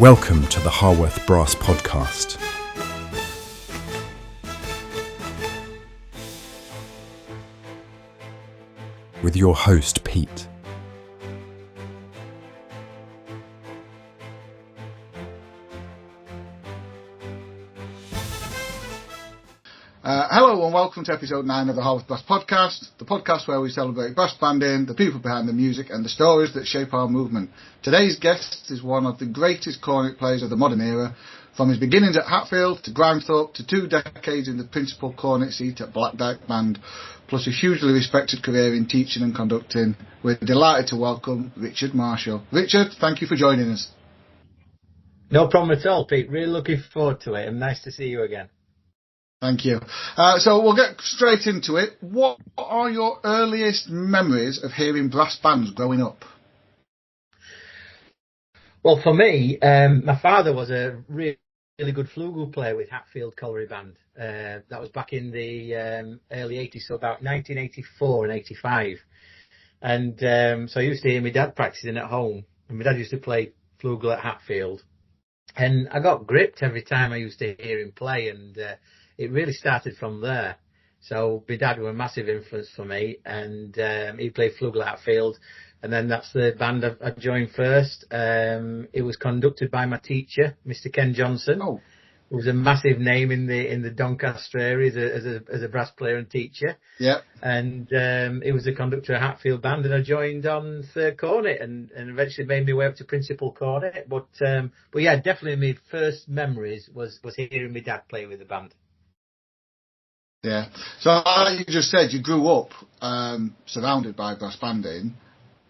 Welcome to the Harworth Brass Podcast. With your host, Pete. Hello and welcome to episode 9 of the Harworth Brass Podcast, the podcast where we celebrate brass banding, the people behind the music and the stories that shape our movement. Today's guest is one of the greatest cornet players of the modern era, from his beginnings at Hatfield to Grimethorpe to 2 decades in the principal cornet seat at Black Dyke Band, plus a hugely respected career in teaching and conducting. We're delighted to welcome Richard Marshall. Richard, thank you for joining us. No problem at all, Pete. Really looking forward to it and nice to see you again. Thank you. So we'll get straight into it. What are your earliest memories of hearing brass bands growing up? Well, for me, my father was a really good flugel player with Hatfield Colliery Band. That was back in the early 80s, so about 1984 and 85. And so I used to hear my dad practicing at home. And my dad used to play flugel at Hatfield. And I got gripped every time I used to hear him play, and it really started from there. So my dad was a massive influence for me, and he played flugel at Hatfield, and then that's the band I joined first. It was conducted by my teacher, Mr. Ken Johnson, who was a massive name in the Doncaster area as a brass player and teacher. Yeah. And he was the conductor of Hatfield Band, and I joined on third cornet, and eventually made my way up to principal cornet. But yeah, definitely my first memories was hearing my dad play with the band. Yeah. So like you just said, you grew up surrounded by brass banding.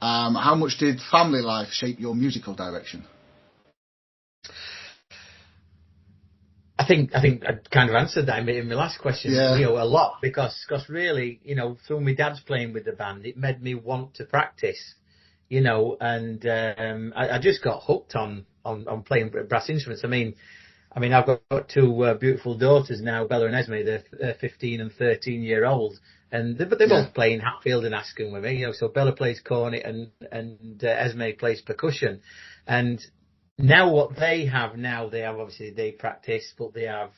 How much did family life shape your musical direction? I think I kind of answered that in my last question. Yeah. A lot because really, through my dad's playing with the band, it made me want to practice. And I just got hooked on playing brass instruments. I mean, I've got 2 beautiful daughters now, Bella and Esme. They're 15 and 13 year old, and they're both playing Hatfield and Askern with me. So Bella plays cornet and Esme plays percussion. And now what they have obviously they practice, but they have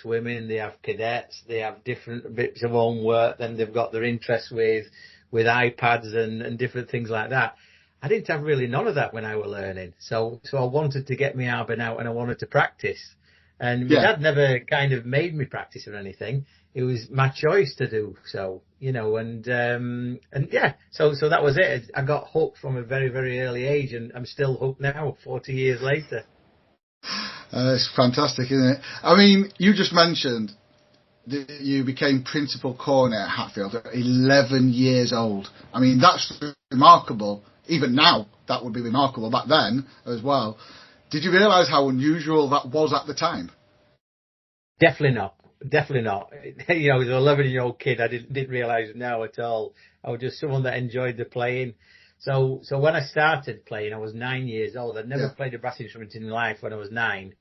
swimming, they have cadets, they have different bits of homework. Then they've got their interests with iPads and different things like that. I didn't have really none of that when I was learning. So I wanted to get my arbor out and I wanted to practice. And my dad never kind of made me practice or anything. It was my choice to do so, and yeah, so that was it. I got hooked from a very, very early age, and I'm still hooked now, 40 years later. It's fantastic, isn't it? I mean, you just mentioned that you became principal cornet at Hatfield at 11 years old. I mean, that's remarkable. Even now, that would be remarkable. Back then as well. Did you realise how unusual that was at the time? Definitely not. As an 11-year-old kid, I didn't realise it now at all. I was just someone that enjoyed the playing. So when I started playing, I was 9 years old. I'd never played a brass instrument in life when I was 9.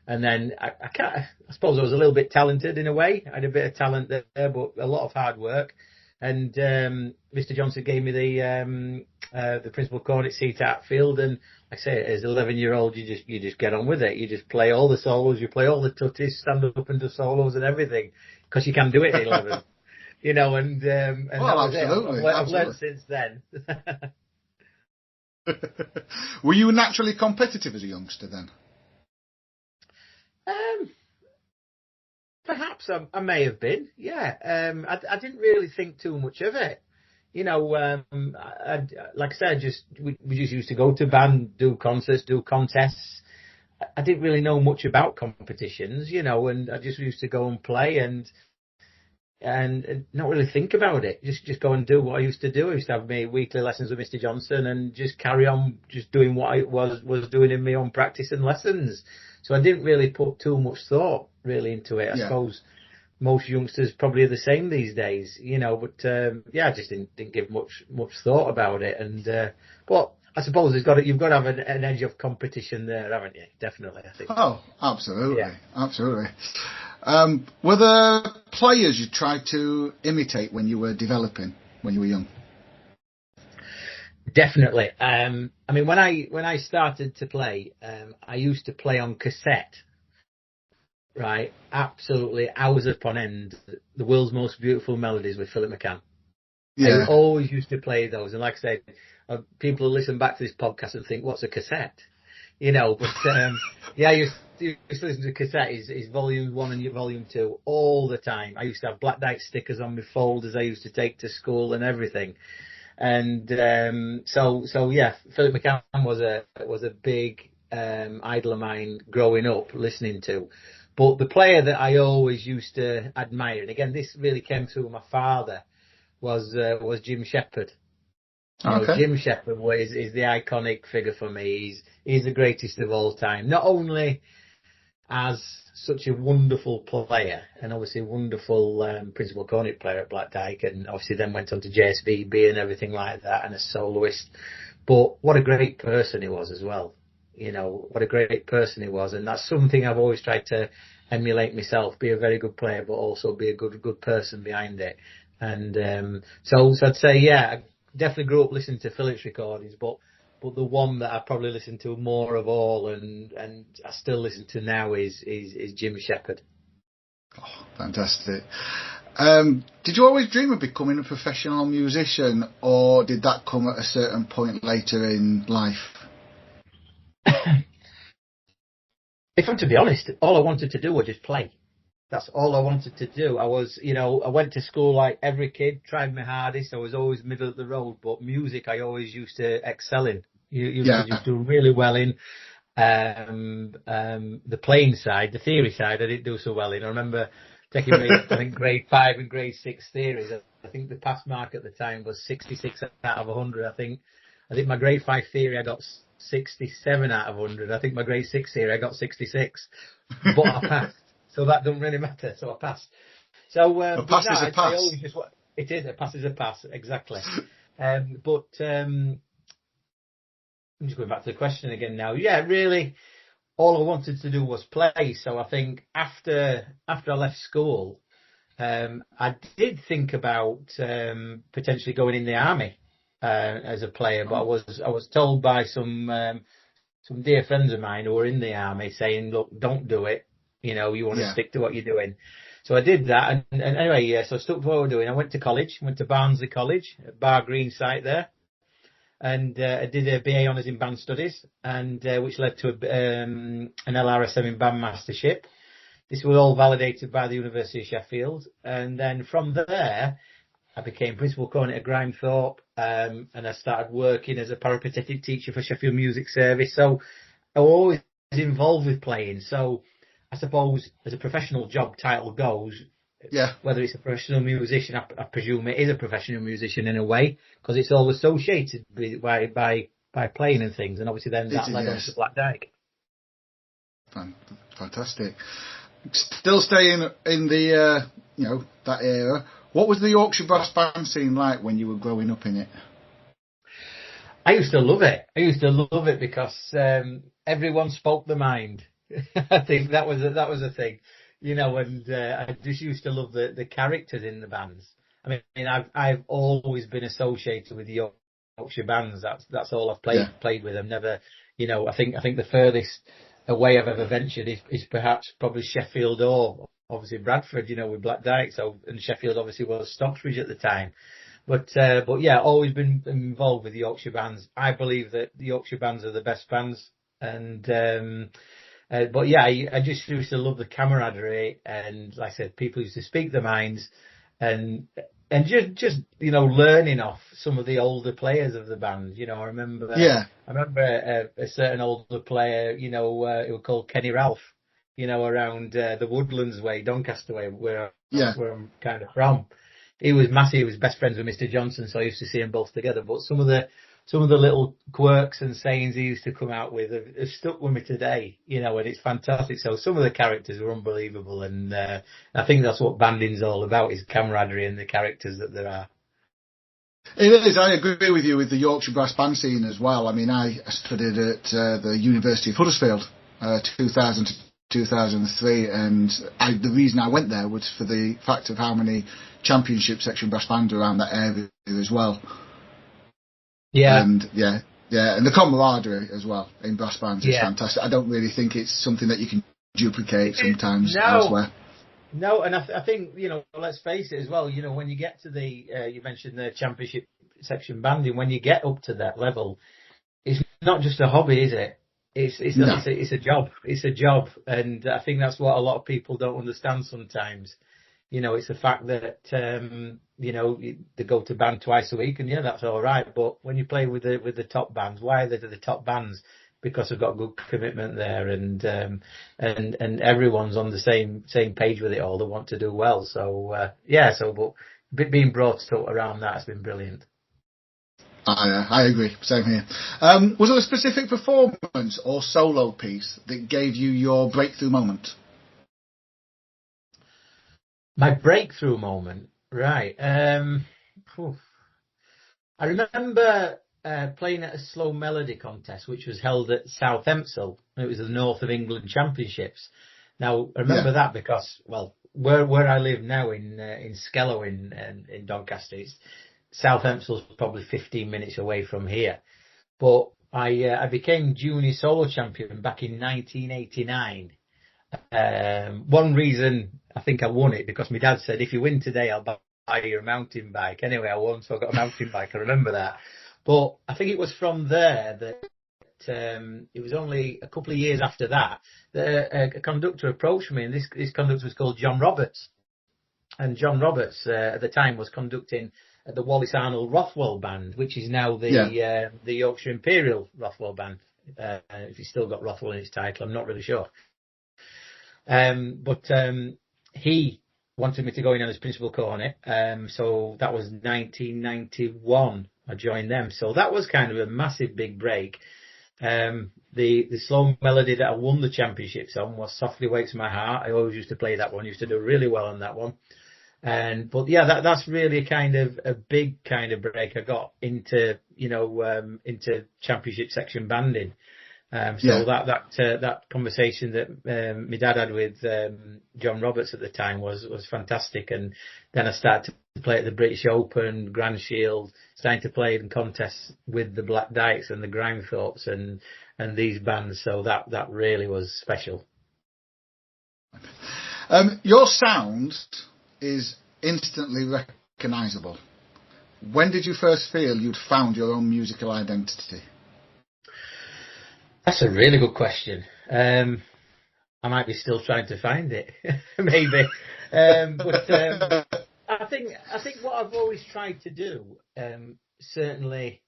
And then I suppose I was a little bit talented in a way. I had a bit of talent there, but a lot of hard work. And Mr. Johnson gave me the principal cornet seat at Hatfield, and like I say, as an 11-year-old, you just get on with it. You just play all the solos, you play all the tutties, stand up and do solos and everything, because you can do it at 11. And well, that was it. I've learned since then. Were you naturally competitive as a youngster then? Perhaps I may have been, yeah. I didn't really think too much of it. Like I said, we just used to go to band, do concerts, do contests. I didn't really know much about competitions, and I just used to go and play and not really think about it. Just go and do what I used to do. I used to have my weekly lessons with Mr. Johnson and just carry on just doing what I was doing in my own practice and lessons. So I didn't really put too much thought really into it. I suppose most youngsters probably are the same these days, but I just didn't give much thought about it. And but I suppose you've got to have an edge of competition there, haven't you? Definitely, I think. Oh, absolutely, absolutely. Were there players you tried to imitate when you were developing, when you were young? Definitely. I mean, when I started to play, I used to play on cassette. Right, absolutely hours upon end. The world's most beautiful melodies with Philip McCann. Yeah. I always used to play those, and like I said, people who listen back to this podcast and think, "What's a cassette?" You know, but yeah, I used to listen to cassette. Is volume 1 and volume 2 all the time. I used to have Black Dyke stickers on my folders. I used to take to school and everything. And so yeah, Philip McCann was a big idol of mine growing up, listening to. But the player that I always used to admire, and again, this really came through my father, was Jim Shepherd. Okay. Jim Shepherd is the iconic figure for me. He's the greatest of all time. Not only as such a wonderful player, and obviously a wonderful principal cornet player at Black Dyke, and obviously then went on to JSVB and everything like that, and a soloist. But what a great person he was as well. What a great person he was, and that's something I've always tried to emulate myself. Be a very good player, but also be a good person behind it. And so I'd say, yeah, I definitely grew up listening to Philip's recordings, but the one that I probably listen to more of all, and I still listen to now, is Jim Shepherd. Oh, fantastic. Did you always dream of becoming a professional musician, or did that come at a certain point later in life? If I'm to be honest, all I wanted to do was just play. That's all I wanted to do. I went to school like every kid, tried my hardest. I was always middle of the road, but music I always used to excel in. You used to do really well in. The playing side, the theory side, I didn't do so well in. I remember taking I think grade 5 and grade 6 theories. I think the pass mark at the time was 66 out of 100. I think my grade 5 theory I got 67 out of 100. I think my grade 6 theory I got 66, but I passed. So that doesn't really matter. So I passed. So a pass is a pass. It is a pass is a pass, exactly. But I'm just going back to the question again now. Yeah, really, all I wanted to do was play. So I think after I left school, I did think about potentially going in the army as a player, but I was told by some dear friends of mine who were in the army saying, "Look, don't do it. You want to stick to what you're doing." So I did that, and anyway, yeah. So I stuck to what I was doing. I went to college, went to Barnsley College, Bar Green site there, and I did a BA Honours in Band Studies, and which led to an LRSM in Band Mastership. This was all validated by the University of Sheffield, and then from there, I became principal cornet at Grimethorpe, and I started working as a peripatetic teacher for Sheffield Music Service. So I was always involved with playing. So I suppose as a professional job title goes, whether it's a professional musician, I presume it is a professional musician in a way, because it's all associated by playing and things. And obviously then that led on to Black Dyke. Fantastic. Still staying in the, that era. What was the Yorkshire Brass Band scene like when you were growing up in it? I used to love it because everyone spoke their mind. I think that was a thing, and I just used to love the characters in the bands. I mean, I've always been associated with the Yorkshire bands. That's all I've played with. I've never, I think the furthest away I've ever ventured is perhaps probably Sheffield or obviously Bradford, with Black Dyke. So, and Sheffield obviously was Stocksbridge at the time. But yeah, always been involved with the Yorkshire bands. I believe that the Yorkshire bands are the best bands. And, but yeah, I just used to love the camaraderie. And like I said, people used to speak their minds and just, learning off some of the older players of the band. I remember a certain older player, who was called Kenny Ralph, around the Woodlands way, Doncaster way, where I'm kind of from. He was massive. He was best friends with Mr. Johnson, so I used to see them both together. But some of the little quirks and sayings he used to come out with have stuck with me today, and it's fantastic. So some of the characters were unbelievable, and I think that's what banding's all about, is camaraderie and the characters that there are. It is. I agree with you with the Yorkshire Brass Band scene as well. I mean, I studied at the University of Huddersfield, 2000 to 2003, and the reason I went there was for the fact of how many championship section brass bands around that area as well. Yeah. And and the camaraderie as well in brass bands is fantastic. I don't really think it's something that you can duplicate sometimes elsewhere. No, and I think, let's face it as well, when you get to the, you mentioned the championship section banding, when you get up to that level, it's not just a hobby, is it? It's a job. It's a job. And I think that's what a lot of people don't understand sometimes. It's the fact that, they go to band twice a week and that's all right. But when you play with the top bands, why are they the top bands? Because they've got good commitment there and everyone's on the same page with it all. They want to do well. But being brought up around that has been brilliant. I agree. Same here. Was there a specific performance or solo piece that gave you your breakthrough moment? My breakthrough moment, right? I remember playing at a slow melody contest, which was held at South Empsall. It was the North of England Championships. Now, I remember that because, where I live now in Skellow in Doncaster, South Empsall's probably 15 minutes away from here. But I became junior solo champion back in 1989. One reason I think I won it because my dad said, if you win today, I'll buy you a mountain bike. Anyway, I won, so I got a mountain bike. I remember that. But I think it was from there that it was only a couple of years after that a conductor approached me, and this conductor was called John Roberts. And John Roberts at the time was conducting at the Wallace Arnold Rothwell Band, which is now the Yorkshire Imperial Rothwell Band. If he's still got Rothwell in his title, I'm not really sure. But he wanted me to go in as principal cornet. So that was 1991. I joined them. So that was kind of a massive big break. The slow melody that I won the championships on was Softly Wakes My Heart. I always used to play that one. Used to do really well on that one. That's really kind of a big kind of break. I got into into championship section banding. That conversation that my dad had with John Roberts at the time was fantastic. And then I started to play at the British Open, Grand Shield, starting to play in contests with the Black Dykes and the Grimethorpes and these bands. So that really was special. Your sound is instantly recognisable. When did you first feel you'd found your own musical identity? That's a really good question. I might be still trying to find it, maybe. I think what I've always tried to do, certainly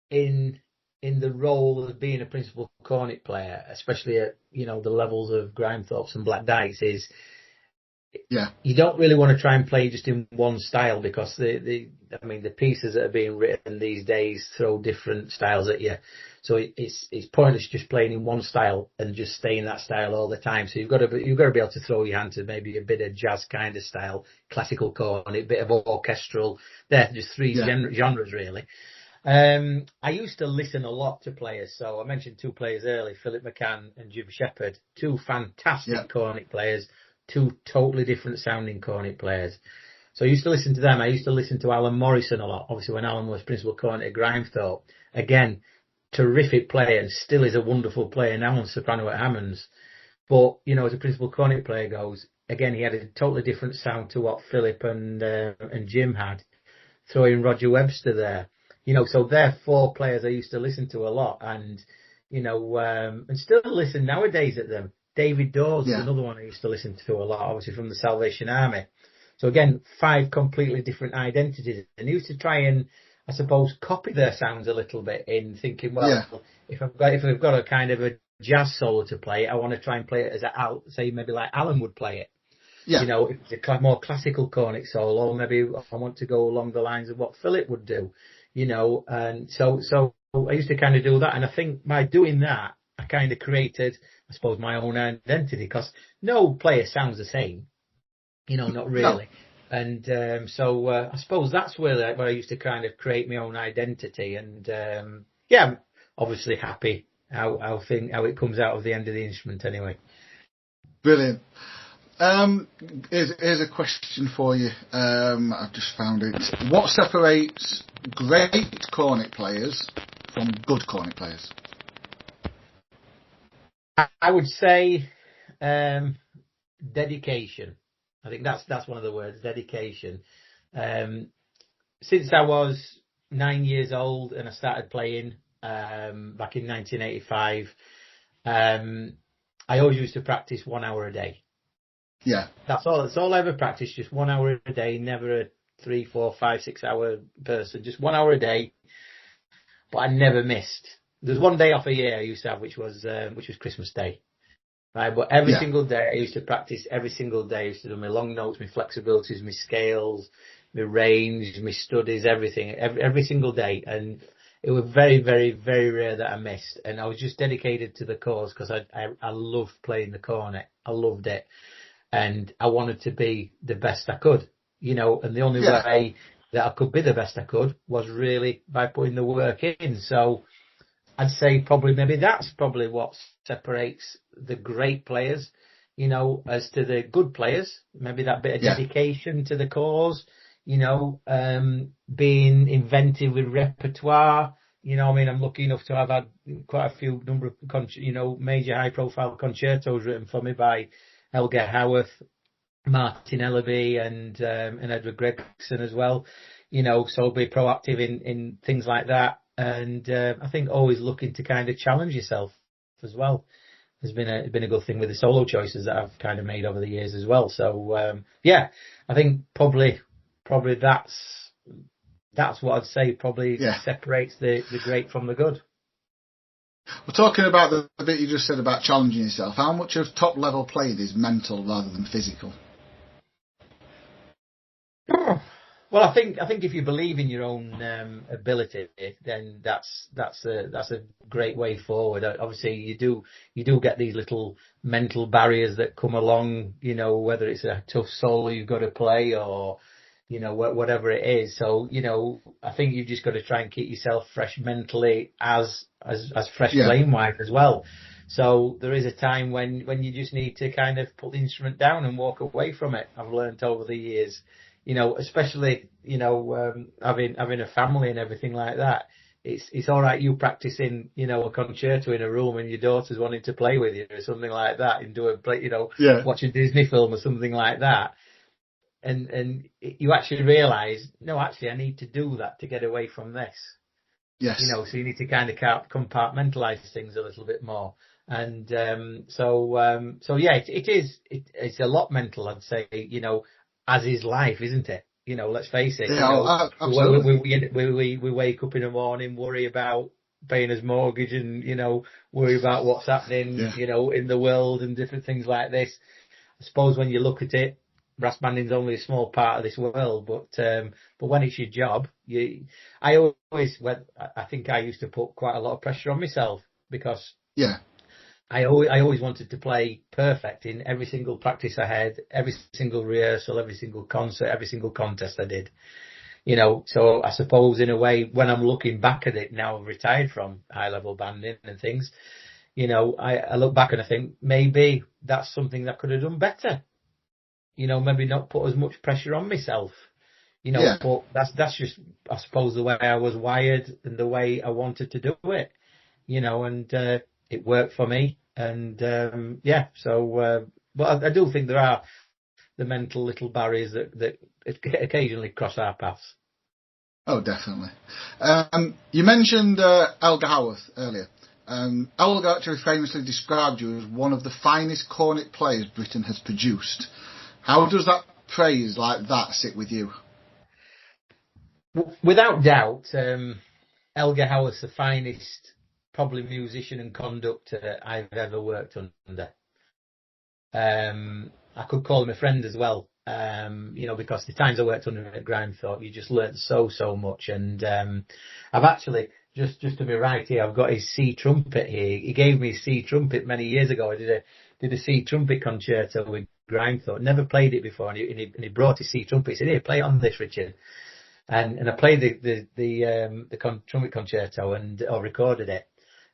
in the role of being a principal cornet player, especially at the levels of Grimethorpes and Black Dykes, is you don't really want to try and play just in one style because the pieces that are being written these days throw different styles at you. So it's pointless just playing in one style and just stay in that style all the time. So you've got to be able to throw your hand to maybe a bit of jazz kind of style, classical cornet, a bit of orchestral. They're just three genres really. I used to listen a lot to players. So I mentioned two players earlier, Philip McCann and Jim Shepherd, two fantastic cornet players, two totally different sounding cornet players. So I used to listen to them. I used to listen to Alan Morrison a lot, obviously when Alan was principal cornet at Grimethorpe. Again, terrific player and still is a wonderful player now on soprano at Hammonds. But, as a principal cornet player goes, again, he had a totally different sound to what Philip and Jim had. Throw in Roger Webster there. So they're four players I used to listen to a lot and still listen nowadays at them. David Dawes is another one I used to listen to a lot, obviously from the Salvation Army. So again, five completely different identities. And he used to try and, I suppose, copy their sounds a little bit in thinking, if I've got a kind of a jazz solo to play, I want to try and play it as maybe like Alan would play it. Yeah. If it's a more classical cornet solo, or maybe I want to go along the lines of what Philip would do, and so I used to kind of do that. And I think by doing that, I kind of created, I suppose, my own identity because no player sounds the same, not really. No. And I suppose that's where I used to kind of create my own identity. And I'm obviously happy how it comes out of the end of the instrument anyway. Brilliant. Here's a question for you. I've just found it. What separates great cornet players from good cornet players? I would say dedication. I think that's one of the words, dedication. Since I was 9 years old and I started playing back in 1985, I always used to practice 1 hour a day. Yeah. That's all I ever practiced, just 1 hour a day, never a 3, 4, 5, 6 hour person, just 1 hour a day. But I never missed. There's one day off a year I used to have, which was Christmas Day. Right, but every single day I used to practice. Every single day I used to do my long notes, my flexibilities, my scales, my range, my studies, everything, every single day. And it was very, very, very rare that I missed. And I was just dedicated to the cause because I loved playing the cornet. I loved it. And I wanted to be the best I could, and the only way that I could be the best I could was really by putting the work in. So I'd say maybe that's probably what separates the great players, as to the good players. Maybe that bit of dedication to the cause, being inventive with repertoire. I'm lucky enough to have had quite a few number of, major high profile concertos written for me by Helga Howarth, Martin Ellaby and Edward Gregson as well. So be proactive in things like that. And I think always looking to kind of challenge yourself as well has been a good thing with the solo choices that I've kind of made over the years as well. So I think probably that's what I'd say probably separates the great from the good. We're talking about the bit you just said about challenging yourself. How much of top level playing is mental rather than physical? Well, I think if you believe in your own ability, then that's a great way forward. Obviously, you do get these little mental barriers that come along. Whether it's a tough solo you've got to play or whatever it is. So I think you've just got to try and keep yourself fresh mentally as fresh playing wise as well. So there is a time when you just need to kind of put the instrument down and walk away from it. I've learned over the years. Especially, having a family and everything like that. It's all right you practicing, a concerto in a room and your daughter's wanting to play with you or something like that and watch a Disney film or something like that. And you actually realise, no, actually I need to do that to get away from this. Yes. So you need to kind of compartmentalise things a little bit more. And it's a lot mental, I'd say, as is life, isn't it? Let's face it. Absolutely. We wake up in the morning, worry about paying his mortgage and, worry about what's happening, in the world and different things like this. I suppose when you look at it, brass banding's only a small part of this world, but when it's your job, I think I used to put quite a lot of pressure on myself because I always wanted to play perfect in every single practice I had, every single rehearsal, every single concert, every single contest I did. So I suppose in a way, when I'm looking back at it now, I've retired from high level banding and things, I look back and I think maybe that's something that I could have done better. Maybe not put as much pressure on myself. But that's just, I suppose, the way I was wired and the way I wanted to do it. And it worked for me. And but I do think there are the mental little barriers that occasionally cross our paths. Oh, definitely. You mentioned Elga Howarth earlier. Elga actually famously described you as one of the finest cornet players Britain has produced. How does that praise like that sit with you? Without doubt, Elga Howarth's the finest probably musician and conductor I've ever worked under. I could call him a friend as well, because the times I worked under him at Grimethorpe, you just learnt so much. And I've actually, just to be right here, I've got his C trumpet here. He gave me a C trumpet many years ago. I did a C trumpet concerto with Grimethorpe. Never played it before, and he brought his C trumpet. He said, "Here, play on this, Richard." And I played the trumpet concerto or recorded it.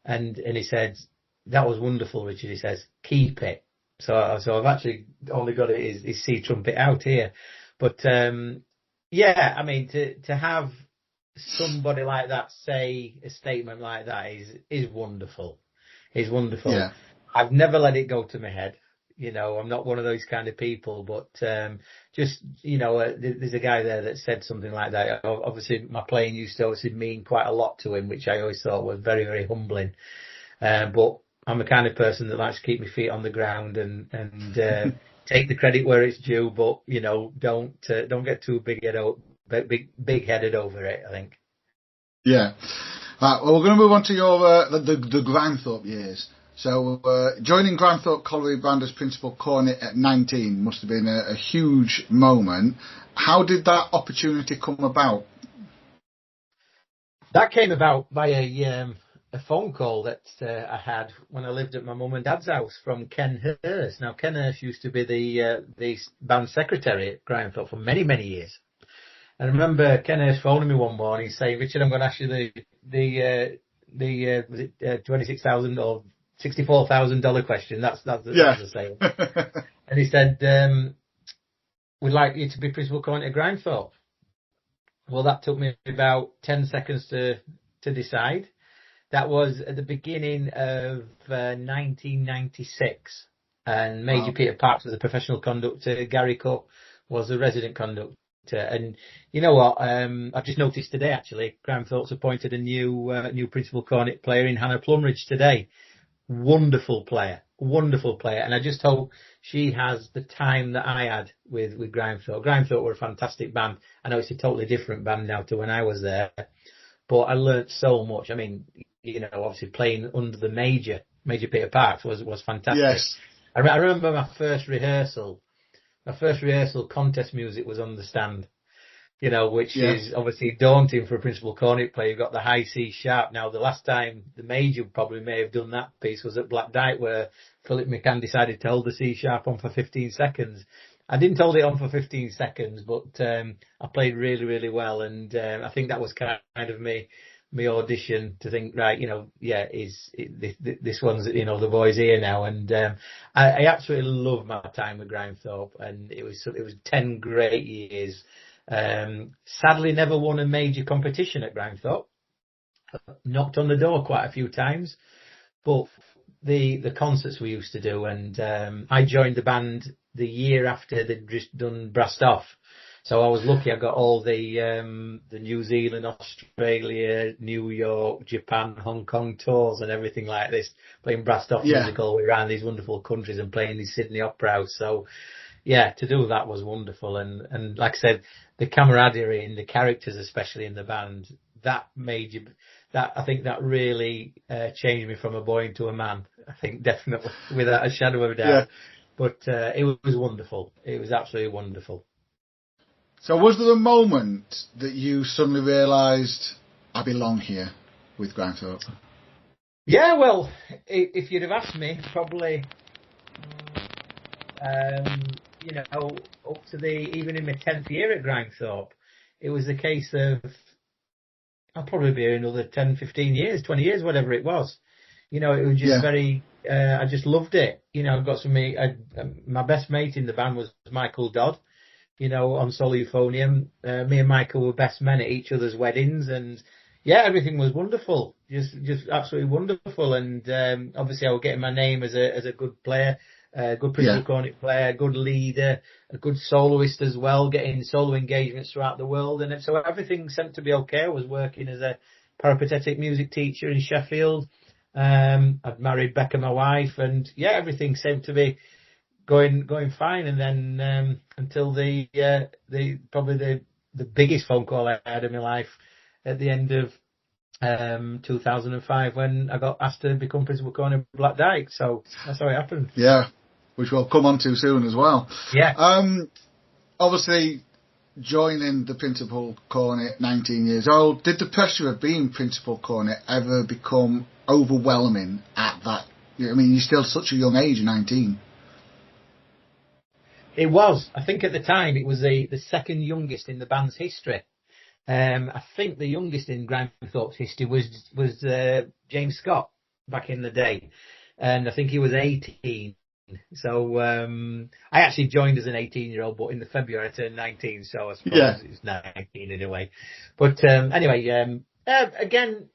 And he said, "That was wonderful, Richard." He says, "Keep it." So I've actually only got his C trumpet out here. But, I mean, to have somebody like that say a statement like that is wonderful. Is wonderful. Yeah. I've never let it go to my head. I'm not one of those kind of people, but there's a guy there that said something like that. Obviously, my playing used to obviously mean quite a lot to him, which I always thought was very, very humbling. But I'm the kind of person that likes to keep my feet on the ground and take the credit where it's due, but don't get too big-headed over it, I think. Yeah. Well, we're going to move on to your the Grimethorpe years. So joining Grimethorpe Colliery band as principal cornet at 19 must have been a huge moment. How did that opportunity come about? That came about by a phone call that I had when I lived at my mum and dad's house from Ken Hurst. Now, Ken Hurst used to be the band secretary at Grimethorpe for many, many years. I remember Ken Hurst phoning me one morning saying, "Richard, I'm going to ask you the was it $26,000 or $64,000 question?" That's the same. And he said, "We'd like you to be principal cornet at Grimethorpe." Well, that took me about 10 seconds to decide. That was at the beginning of 1996, and Major Peter Parks was a professional conductor. Gary Cook was the resident conductor. And you know what? I've just noticed today, actually, Grimethorpe's appointed a new principal cornet player in Hannah Plumridge today. Wonderful player. And I just hope she has the time that I had with Grimethorpe. Grimethorpe were a fantastic band. I know it's a totally different band now to when I was there, but I learnt so much. I mean, obviously playing under the Major Peter Parks was fantastic. Yes. I remember my first rehearsal contest music was on the stand, which is obviously daunting for a principal cornet player. You've got the high C sharp. Now, the last time the Major probably may have done that piece was at Black Dyke, where Philip McCann decided to hold the C sharp on for 15 seconds. I didn't hold it on for 15 seconds, but I played really, really well. And I think that was kind of my audition to think, right, this one's, the boy's here now. And I absolutely love my time with Grimethorpe, and it was 10 great years. Sadly, never won a major competition at Grimethorpe. Knocked on the door quite a few times, but the concerts we used to do, and I joined the band the year after they'd just done Brassed Off. So I was lucky. I got all the New Zealand, Australia, New York, Japan, Hong Kong tours and everything like this, playing Brassed Off music all the way around these wonderful countries and playing the Sydney Opera House. So, yeah, to do that was wonderful. And like I said, the camaraderie and the characters, especially in the band, I think that really changed me from a boy into a man. I think definitely, without a shadow of a doubt. Yeah. But it was wonderful. It was absolutely wonderful. So was there a moment that you suddenly realised, I belong here with Grimethorpe? Yeah, well, if you'd have asked me, probably, up to even in my 10th year at Grimethorpe, it was a case of, I'll probably be here another 10, 15 years, 20 years, whatever it was. It was just very, I just loved it. I've got my best mate in the band was Michael Dodd. On solo euphonium. Me and Michael were best men at each other's weddings, and everything was wonderful, just absolutely wonderful. And obviously, I was getting my name as a good player, a good principal cornet player, a good leader, a good soloist as well, getting solo engagements throughout the world, and so everything seemed to be okay. I was working as a peripatetic music teacher in Sheffield. I'd married Becca, my wife, and everything seemed to be going fine, and then until probably the biggest phone call I had in my life at the end of 2005, when I got asked to become principal cornet of Black Dyke. So that's how it happened. Yeah, which we'll come on to soon as well. Yeah. Obviously, joining the principal cornet 19 years old, did the pressure of being principal cornet ever become overwhelming at that? I mean, you're still such a young age, 19. It was. I think at the time it was the second youngest in the band's history. I think the youngest in Grimethorpe's history was James Scott back in the day, and I think he was 18. So I actually joined as an 18-year-old, but in the February I turned 19, so I suppose it's 19 in a way. But anyway, again,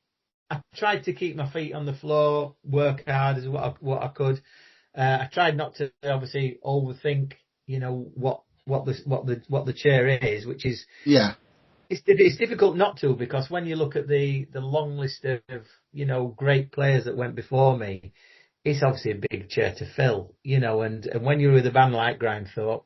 I tried to keep my feet on the floor, work hard as what I could. I tried not to obviously overthink, what the chair is, which is it's difficult not to, because when you look at the long list of great players that went before me, it's obviously a big chair to fill, and when you're with a band like Grimethorpe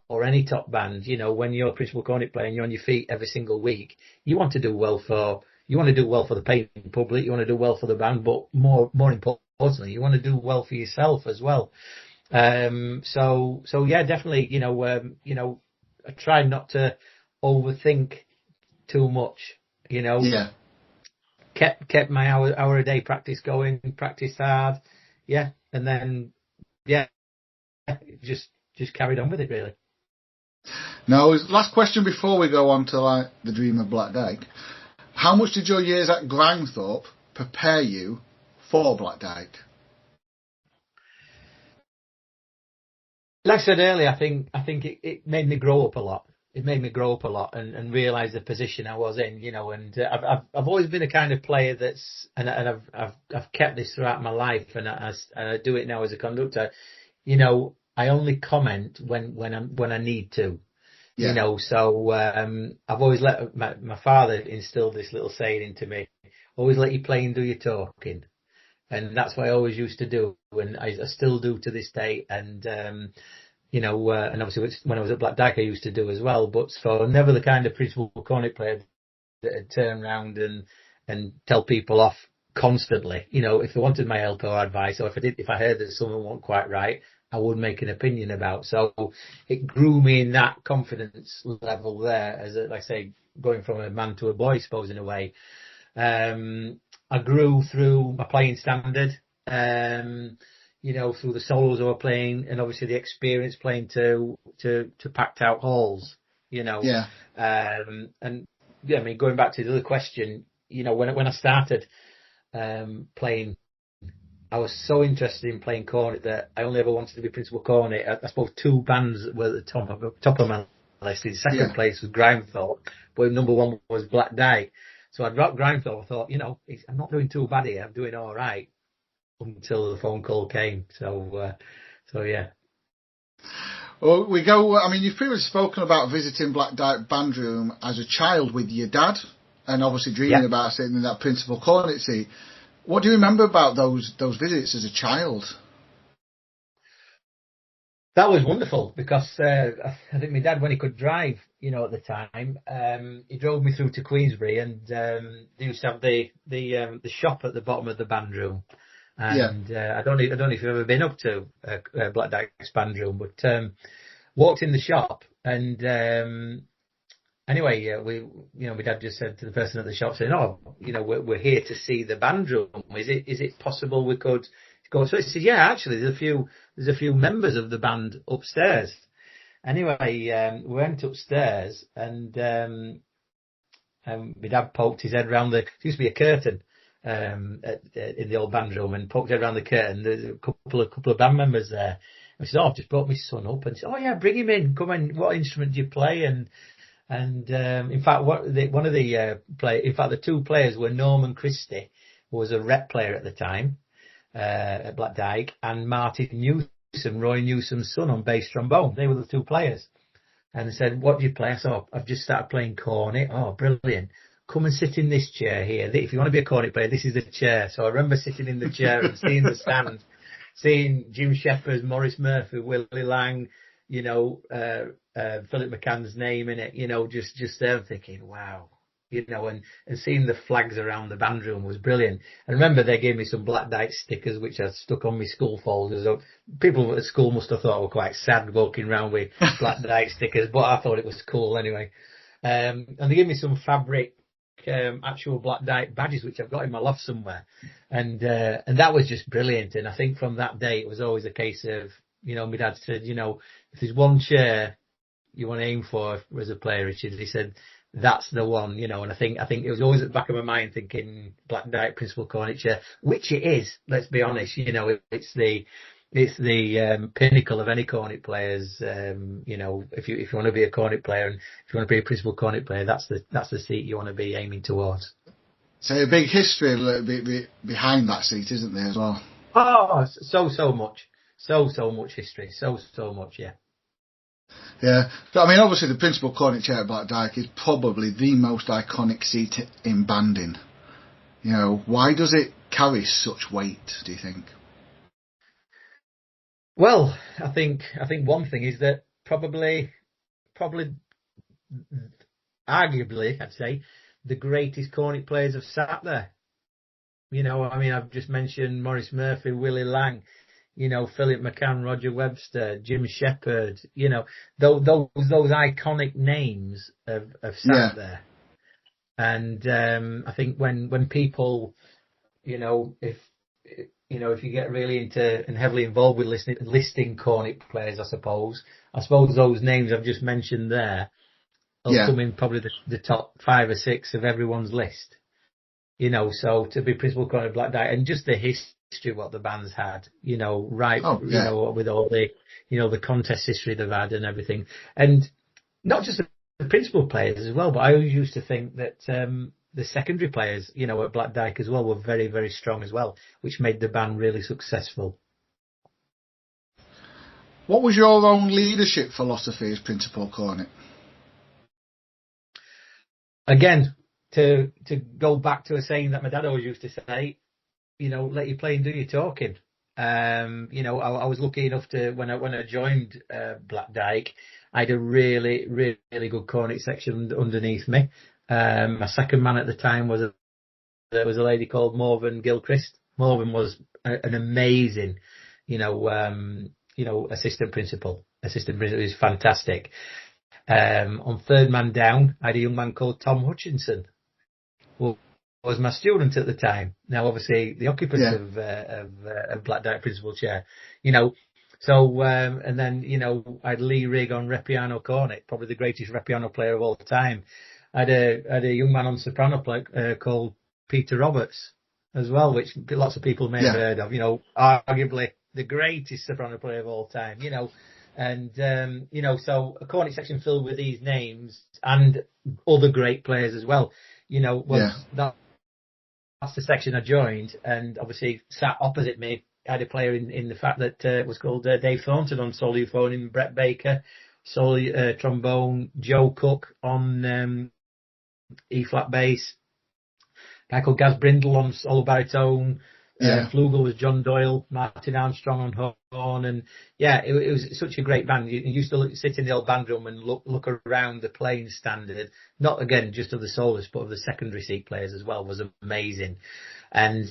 or any top band, when you're a principal cornet player and you're on your feet every single week, you want to do well for the paying public, you want to do well for the band, but more importantly, you want to do well for yourself as well. So yeah, definitely, I try not to overthink too much, kept my hour a day practice going, practiced hard, and then just carried on with it really. Now, last question before we go on to the dream of Black Dyke. How much did your years at Grimethorpe prepare you for Black Dyke? Like I said earlier, I think it made me grow up a lot. It made me grow up a lot and realise the position I was in, and I've always been a kind of player and I've kept this throughout my life, and I do it now as a conductor. I only comment when I need to, so I've always let my father instilled this little saying into me: always let your playing do your talking, and that's what I always used to do, and I still do to this day, and and obviously when I was at Black Dyke I used to do as well, but so never the kind of principal cornet player that would turn around and tell people off constantly. If they wanted my help or advice, or if I heard that someone wasn't quite right, I would make an opinion about. So it grew me in that confidence level there, as like I say, going from a man to a boy, I suppose, in a way. I grew through my playing standard, through the solos I was playing, and obviously the experience playing to packed out halls, And going back to the other question, when I started playing, I was so interested in playing cornet that I only ever wanted to be principal cornet. I suppose two bands were at the top of my list. The second place was Grimethorpe, but number one was Black Dyke. So I dropped Grimethorpe. I thought, I'm not doing too bad here. I'm doing all right, until the phone call came. So yeah. Well, you've previously spoken about visiting Black Dyke band room as a child with your dad, and obviously dreaming about sitting in that principal cornet seat. What do you remember about those visits as a child? That was wonderful, because I think my dad, when he could drive, at the time, he drove me through to Queensbury, and they used to have the shop at the bottom of the band room. And I don't know if you've ever been up to Black Dyke's band room, but walked in the shop, and anyway, my dad just said to the person at the shop, saying, we're here to see the band room. Is it possible we could go? So he said, actually, there's a few members of the band upstairs. Anyway, we went upstairs, and my dad poked his head round there used to be a curtain in the old band room, and poked his head round the curtain. There's a couple of band members there. I said, I've just brought my son up, and he said, bring him in. Come in. What instrument do you play? And in fact, the two players were Norman Christie, who was a rep player at the time at Black Dyke, and Martin Newsom, Roy Newsom's son, on bass trombone. They were the two players. And they said, what do you play? I said, I've just started playing cornet. Oh, brilliant. Come and sit in this chair here. If you want to be a cornet player, this is the chair. So I remember sitting in the chair and seeing the stand, seeing Jim Shepherd, Maurice Murphy, Willie Lang, Philip McCann's name in it, just there thinking, wow, and seeing the flags around the band room was brilliant. And remember, they gave me some Black Dyke stickers, which I stuck on my school folders. So people at school must have thought I was quite sad walking around with Black Dyke stickers, but I thought it was cool anyway. And they gave me some fabric, actual Black Dyke badges, which I've got in my loft somewhere. And that was just brilliant. And I think from that day, it was always a case of, my dad said, if there's one chair you want to aim for as a player, Richard, he said, that's the one, and I think it was always at the back of my mind thinking Black Dyke principal cornet chair, which it is, let's be honest, it's it's the pinnacle of any cornet players. You know, if you want to be a cornet player and if you want to be a principal cornet player, that's the seat you want to be aiming towards. So a big history a little bit behind that seat, isn't there, as well? Oh, so much. So much history. So much, yeah. Yeah. But, I mean, obviously the principal cornet chair at Black Dyke is probably the most iconic seat in banding. You know, why does it carry such weight, do you think? Well, I think one thing is that probably arguably, I'd say, the greatest cornet players have sat there. You know, I mean, I've just mentioned Maurice Murphy, Willie Lang, you know, Philip McCann, Roger Webster, Jim Shepherd, you know, those iconic names have sat there. And I think when people, you know, if you get really into and heavily involved with listing cornet players, I suppose those names I've just mentioned there will come in probably the top 5 or 6 of everyone's list. You know, so to be principal cornet of Black Dyke and just the history of what the band's had, you know, you know, with all the, you know, the contest history they've had and everything. And not just the principal players as well, but I always used to think that the secondary players, you know, at Black Dyke as well were very, very strong as well, which made the band really successful. What was your own leadership philosophy as principal cornet? Again, to go back to a saying that my dad always used to say, you know, let you play and do your talking. You know, I was lucky enough to when I joined Black Dyke, I had a really, really good cornet section underneath me. My second man at the time was a lady called Morven Gilchrist. Morven was an amazing, assistant principal. Assistant principal is fantastic. On third man down, I had a young man called Tom Hutchinson, who was my student at the time. Now, obviously, the occupant of Black Dyke principal chair, you know. So, and then, you know, I had Lee Rigg on Repiano cornet, probably the greatest Repiano player of all time. I had a young man on soprano called Peter Roberts as well, which lots of people may have heard of, you know, arguably the greatest soprano player of all time, you know. And, you know, so a cornet section filled with these names and other great players as well, you know, that's the section I joined. And obviously sat opposite me, I had a player in the fact that was called Dave Thornton on solo euphonium, Brett Baker, solo trombone, Joe Cook on E-flat bass, a guy called Gaz Brindle on solo baritone, Flugel was John Doyle, Martin Armstrong on horn, and it was such a great band. You used to sit in the old band room and look around the playing standard, not again just of the soloists, but of the secondary seat players as well, was amazing. And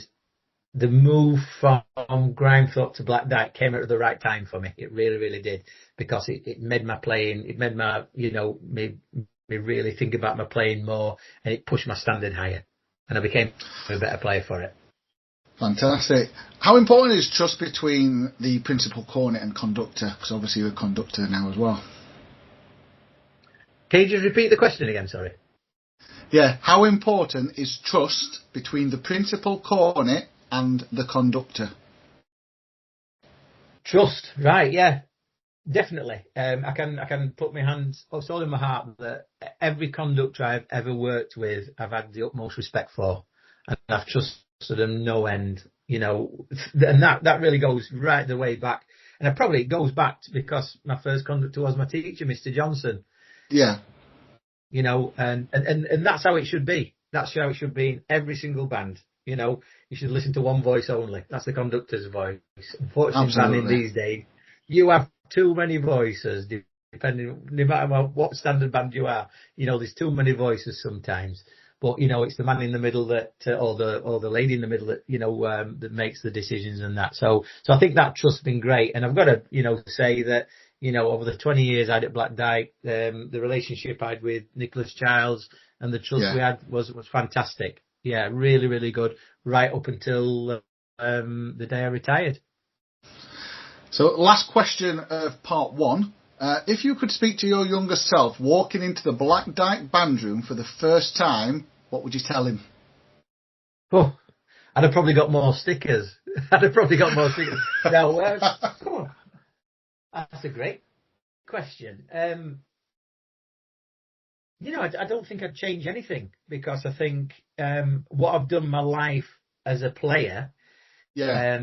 the move from Grimethorpe to Black Dyke came at the right time for me. It really, really did, because it made my playing, it made my, you know, me really think about my playing more, and it pushed my standard higher, and I became a better player for it. Fantastic. How important is trust between the principal cornet and conductor? Because obviously you're a conductor now as well. Can you just repeat the question again, sorry? Yeah, how important is trust between the principal cornet and the conductor? Trust, right, yeah, definitely. I can put my hands, it's all in my heart that every conductor I've ever worked with, I've had the utmost respect for, and I've trusted them no end, you know, and that really goes right the way back. And it goes back to because my first conductor was my teacher, Mr. Johnson. Yeah. You know, and that's how it should be. That's how it should be in every single band. You know, you should listen to one voice only. That's the conductor's voice. Unfortunately, banding these days, you have too many voices, depending, no matter what standard band you are. You know, there's too many voices sometimes. But, you know, it's the man in the middle that, or the lady in the middle that, you know, that makes the decisions and that. So I think that trust's been great. And I've got to, you know, say that, you know, over the 20 years I had at Black Dyke, the relationship I had with Nicholas Childs and the trust we had was fantastic. Yeah, really, really good. Right up until the day I retired. So last question of part one. If you could speak to your younger self walking into the Black Dyke band room for the first time, what would you tell him? Oh, I'd have probably got more stickers. No, that's a great question. I don't think I'd change anything, because I think what I've done my life as a player. Yeah.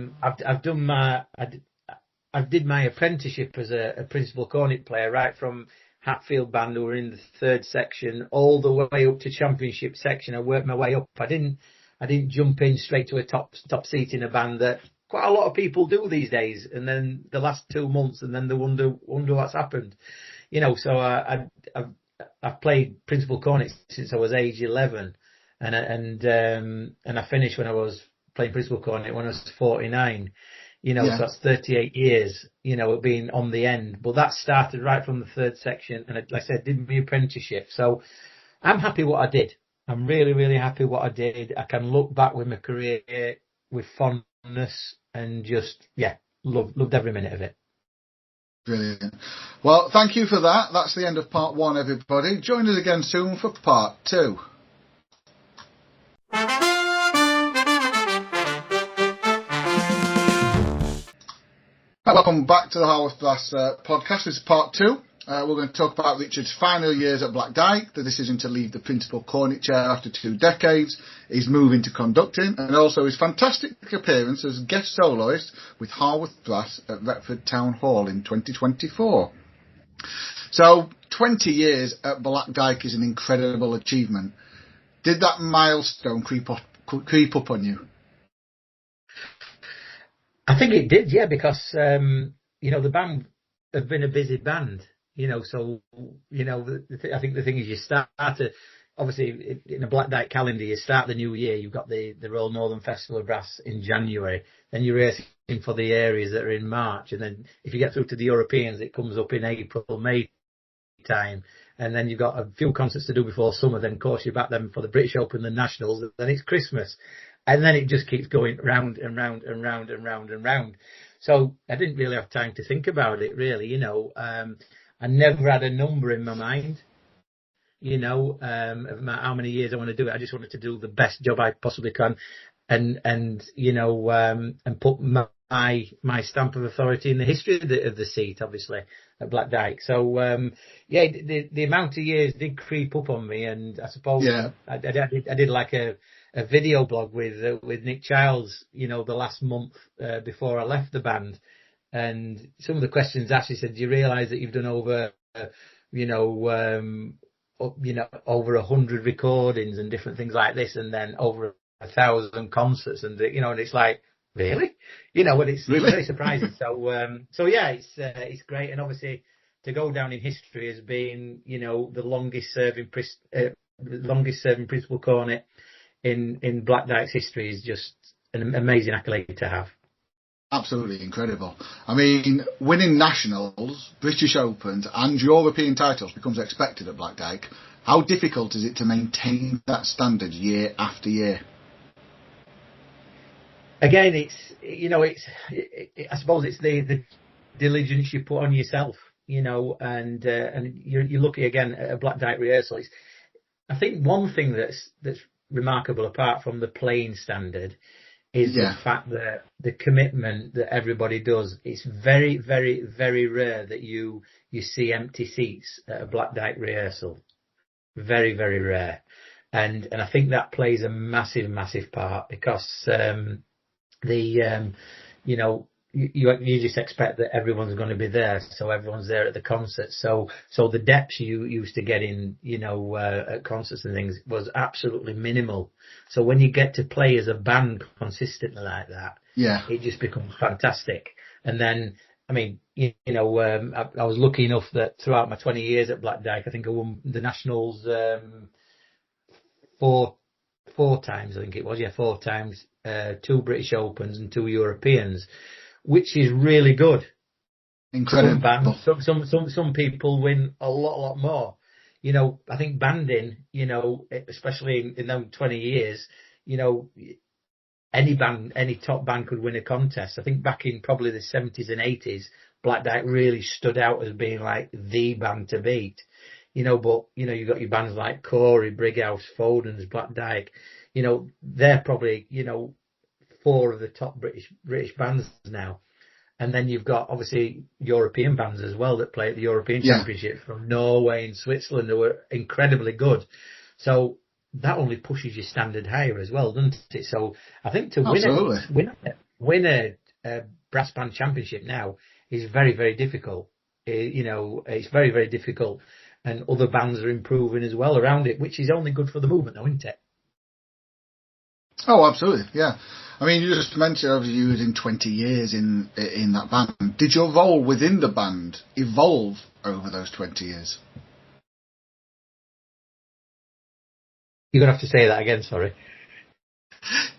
I did my apprenticeship as a principal cornet player, right from Hatfield band, who were in the third section, all the way up to championship section. I worked my way up. I didn't jump in straight to a top seat in a band that quite a lot of people do these days, and then the last 2 months, and then they wonder what's happened. So I've played principal cornet since I was age 11, and I finished when I was playing principal cornet when I was 49. So that's 38 years, being on the end. But that started right from the third section, and like I said, did my apprenticeship. So I'm happy what I did. I'm really, really happy what I did. I can look back with my career with fondness and just, loved every minute of it. Brilliant. Well, thank you for that. That's the end of part 1, everybody. Join us again soon for part 2. Welcome back to the Harworth Brass Podcast. This is part 2. We're going to talk about Richard's final years at Black Dyke, the decision to leave the principal cornet chair after 2 decades, his move into conducting, and also his fantastic appearance as guest soloist with Harworth Brass at Retford Town Hall in 2024. So, 20 years at Black Dyke is an incredible achievement. Did that milestone creep up on you? I think it did, yeah, because, the band have been a busy band, so, I think the thing is you start to, obviously, in a Black Dyke calendar, you start the new year, you've got the Royal Northern Festival of Brass in January, then you're racing for the areas that are in March, and then if you get through to the Europeans, it comes up in April, May time, and then you've got a few concerts to do before summer, then of course you're back then for the British Open, the Nationals, then it's Christmas. And then it just keeps going round and round and round and round and round. So I didn't really have time to think about it, really. I never had a number in my mind, of how many years I want to do it. I just wanted to do the best job I possibly can, and put my stamp of authority in the history of the seat, obviously, at Black Dyke. So the amount of years did creep up on me, and I suppose I did like a video blog with Nick Childs, the last month before I left the band, and some of the questions actually said, "Do you realise that you've done over, over 100 recordings and different things like this, and then over 1,000 concerts, and and it's like, really, and it's really? Very surprising." So it's great, and obviously to go down in history as being, the longest serving principal cornet in Black Dyke's history is just an amazing accolade to have. Absolutely incredible. I mean, winning nationals, British Opens and European titles becomes expected at Black Dyke. How difficult is it to maintain that standard year after year? Again, I suppose it's the diligence you put on yourself, and you're lucky again at a Black Dyke rehearsal. I think one thing that's remarkable apart from the playing standard is the fact that the commitment that everybody does. It's very, very, very rare that you see empty seats at a Black Dyke rehearsal. Very, very rare. And I think that plays a massive, massive part, because you just expect that everyone's going to be there, so everyone's there at the concert. So the depth you used to get in, at concerts and things was absolutely minimal. So when you get to play as a band consistently like that, it just becomes fantastic. And then, I mean, I was lucky enough that throughout my 20 years at Black Dyke, I think I won the Nationals four times. I think it was, 4 times, 2 British Opens and 2 Europeans, which is really good. Incredible. Some people win a lot more. I think banding, especially in those 20 years, any top band could win a contest. I think back in probably the 70s and 80s, Black Dyke really stood out as being like the band to beat. But you've got your bands like Corey, Brighouse, Foden's, Black Dyke. They're probably, 4 of the top British bands now. And then you've got obviously European bands as well that play at the European Championship from Norway and Switzerland who were incredibly good. So that only pushes your standard higher as well, doesn't it? So I think to win a brass band championship now is very, very difficult. It's very, very difficult. And other bands are improving as well around it, which is only good for the movement though, isn't it? Oh, absolutely, yeah. I mean, you just mentioned obviously you was in 20 years in that band. Did your role within the band evolve over those 20 years? You're going to have to say that again, sorry.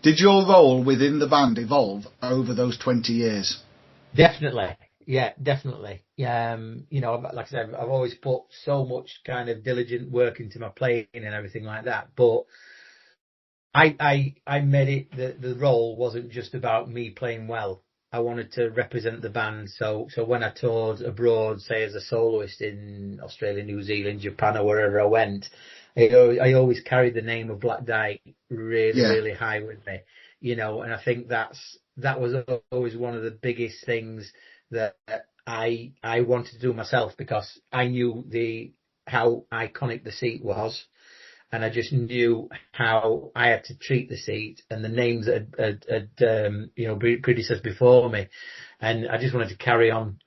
Did your role within the band evolve over those 20 years? Definitely. Yeah, definitely. Like I said, I've always put so much kind of diligent work into my playing and everything like that. But I made it the role wasn't just about me playing well. I wanted to represent the band. So when I toured abroad, say as a soloist in Australia, New Zealand, Japan, or wherever I went, I always carried the name of Black Dyke really high with me. And I think that was always one of the biggest things that I wanted to do myself, because I knew how iconic the seat was. And I just knew how I had to treat the seat and the names that had predecessed before me. And I just wanted to carry on,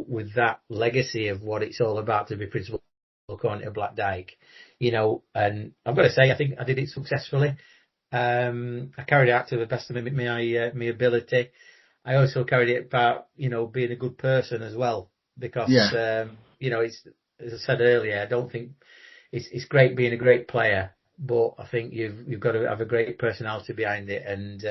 with that legacy of what it's all about to be principal cornet of Black Dyke, and I've got to say, I think I did it successfully. I carried it out to the best of my ability. I also carried it about, being a good person as well, because, it's, as I said earlier, I don't think, it's great being a great player, but I think you've got to have a great personality behind it, and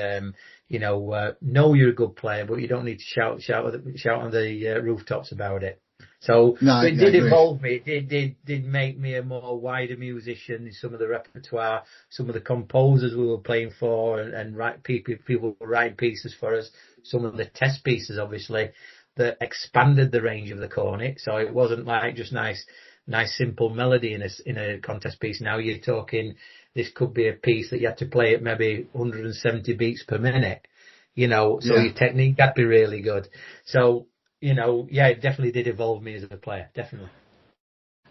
know you're a good player, but you don't need to shout on the rooftops about it. So it did evolve me. It did make me a more wider musician in some of the repertoire, some of the composers we were playing for, and people were writing pieces for us. Some of the test pieces, obviously, that expanded the range of the cornet. So it wasn't like just nice simple melody in a contest piece. Now you're talking, this could be a piece that you had to play at maybe 170 beats per minute, so your technique had to be really good. So, it definitely did evolve me as a player, definitely.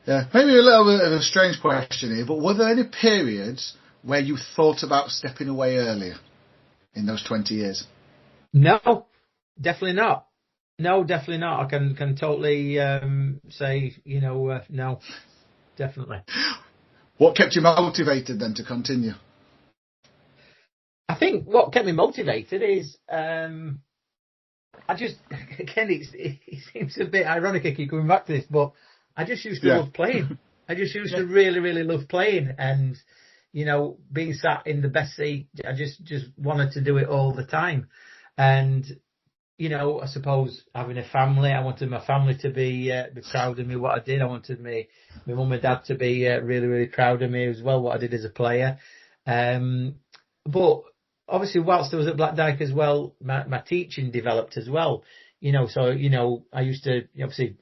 Yeah, maybe a little bit of a strange question here, but were there any periods where you thought about stepping away earlier in those 20 years? No, definitely not. No, definitely not. I can totally say, no, definitely. What kept you motivated then to continue? I think what kept me motivated is, I just, again, it seems a bit ironic I keep coming back to this, but I just used to love playing. I just used to really, really love playing, and, being sat in the best seat, I just wanted to do it all the time. And, I suppose having a family, I wanted my family to be proud of me, what I did. I wanted my mum and dad to be really, really proud of me as well, what I did as a player. But obviously, whilst I was at Black Dyke as well, my teaching developed as well. So, I used to obviously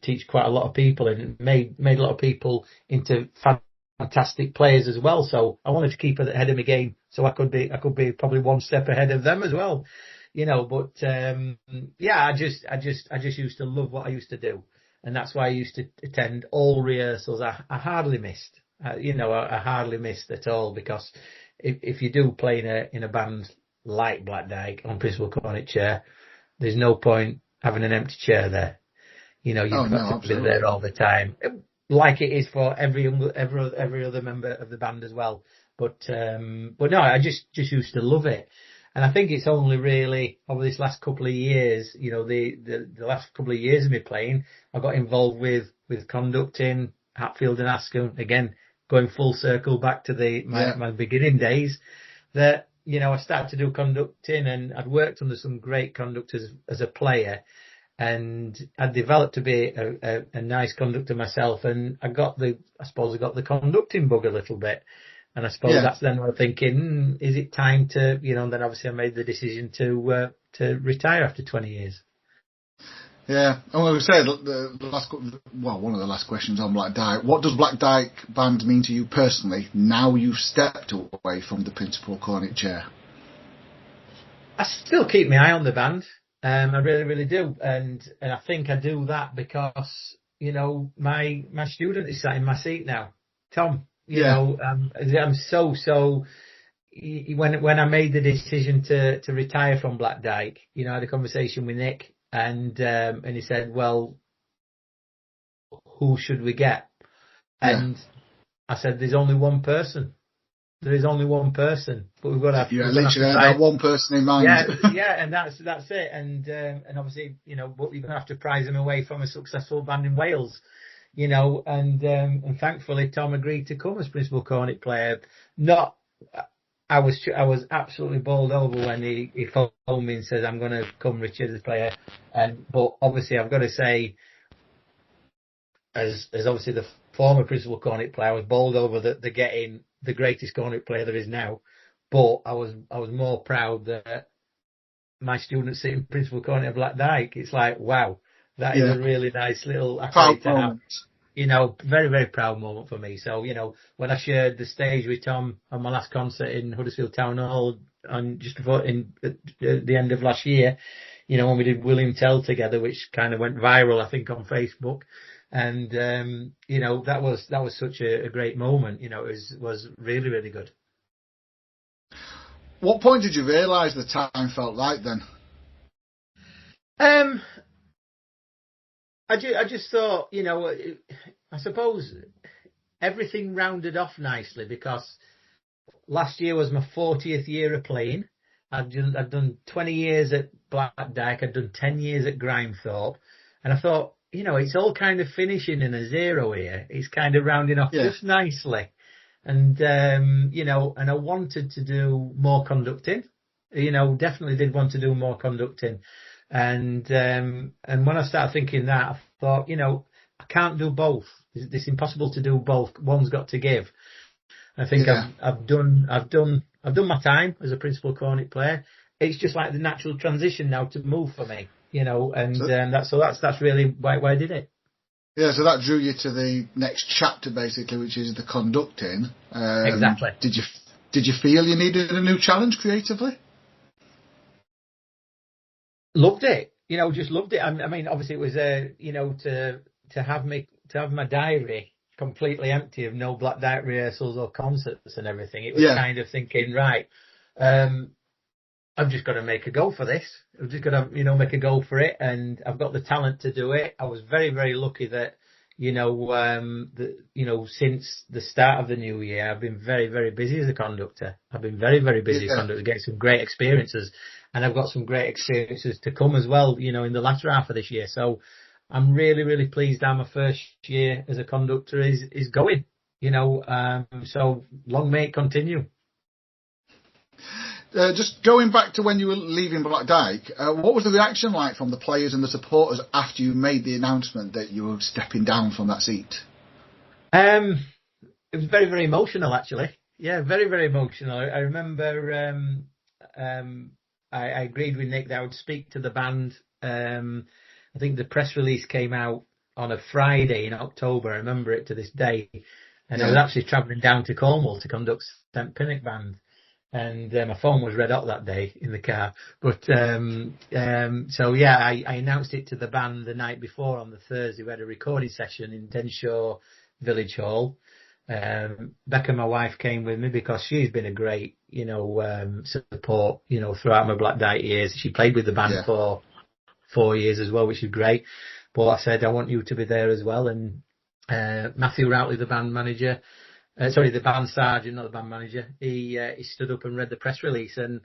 teach quite a lot of people, and made a lot of people into fantastic players as well. So I wanted to keep ahead of my game, so I could be probably one step ahead of them as well. But I just used to love what I used to do, and that's why I used to attend all rehearsals. I hardly missed, I hardly missed at all, because if you do play in a band like Black Dyke on principal cornet chair, there's no point having an empty chair there. You've got to be there all the time, like it is for every other member of the band as well. But no, I just used to love it. And I think it's only really over this last couple of years, the last couple of years of me playing, I got involved with conducting Hatfield and Askern, again, going full circle back to my beginning days, that, I started to do conducting, and I'd worked under some great conductors as a player, and I developed to be a nice conductor myself, and I got the conducting bug a little bit. And I suppose that's then when I'm thinking, is it time to, then obviously I made the decision to retire after 20 years. Yeah, and like we said, one of the last questions on Black Dyke, what does Black Dyke band mean to you personally, now you've stepped away from the principal cornet chair? I still keep my eye on the band. I really, really do, and I think I do that because my student is sat in my seat now, Tom. I'm so. When I made the decision to retire from Black Dyke, I had a conversation with Nick, and he said, "Well, who should we get?" And I said, "There's only one person. There is only one person, but we've got to." You literally had one person in mind. Yeah, and that's it. And obviously, but you're gonna have to prize them away from a successful band in Wales, and thankfully Tom agreed to come as principal cornet player. I was absolutely bowled over when he phoned me and said, "I'm going to come, Richard, as player." But obviously, I've got to say, as obviously the former principal cornet player, I was bowled over the getting the greatest cornet player there is now. But I was more proud that my student sitting principal cornet of Black Dyke. It's like, wow, that is a really nice little accolade to have. Very, very proud moment for me. So, when I shared the stage with Tom on my last concert in Huddersfield Town Hall just before at the end of last year, when we did William Tell together, which kind of went viral, I think, on Facebook. And, that was such a great moment. It was really, really good. What point did you realise the time felt right then? I just thought, I suppose everything rounded off nicely because last year was my 40th year of playing. I'd done 20 years at Black Dyke. I'd done 10 years at Grimethorpe. And I thought, it's all kind of finishing in a zero here. It's kind of rounding off just nicely. And, and I wanted to do more conducting. Definitely did want to do more conducting. And when I started thinking that, I thought, I can't do both. It's impossible to do both. One's got to give. I think I've done my time as a principal cornet player. It's just like the natural transition now to move for me, that's really why I did it. Yeah, so that drew you to the next chapter basically, which is the conducting. Exactly. Did you feel you needed a new challenge creatively? Loved it, just loved it. I mean, obviously it was, to have my diary completely empty of no Black Dyke rehearsals or concerts and everything. It was kind of thinking, right, I've just got to make a go for this. I've just got to, make a go for it, and I've got the talent to do it. I was very, very lucky that, since the start of the new year, I've been very, very busy as a conductor. I've been very, very busy as a conductor, getting some great experiences, and I've got some great experiences to come as well, in the latter half of this year. So I'm really, really pleased how my first year as a conductor is going, so long may it continue. Just going back to when you were leaving Black Dyke, what was the reaction like from the players and the supporters after you made the announcement that you were stepping down from that seat? It was very, very emotional, actually. Yeah, very, very emotional. I remember I agreed with Nick that I would speak to the band. I think the press release came out on a Friday in October. I remember it to this day. And I was actually travelling down to Cornwall to conduct St Pinnock Band. And my phone was red hot that day in the car. But I announced it to the band the night before on the Thursday. We had a recording session in Denshaw Village Hall. Becca, my wife, came with me because she's been a great, support, throughout my Black Dyke years. She played with the band for 4 years as well, which is great. But I said, I want you to be there as well. And Matthew Routley, the band manager, the band sergeant, not the band manager, he stood up and read the press release, and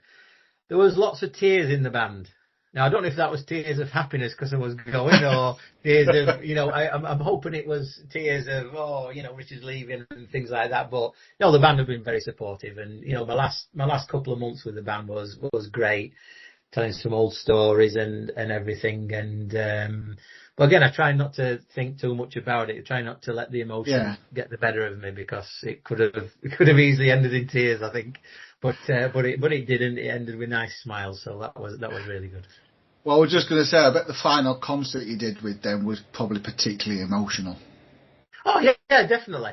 there was lots of tears in the band. Now, I don't know if that was tears of happiness because I was going, or tears of, I'm hoping it was tears of, Richard's leaving and things like that. But, the band have been very supportive, and, my last couple of months with the band was great, telling some old stories and everything. And, but again, I try not to think too much about it. I try not to let the emotion get the better of me, because it could have easily ended in tears, I think. But it didn't. It ended with nice smiles, so that was really good. Well, I was just going to say, I bet the final concert you did with them was probably particularly emotional. Oh yeah, definitely.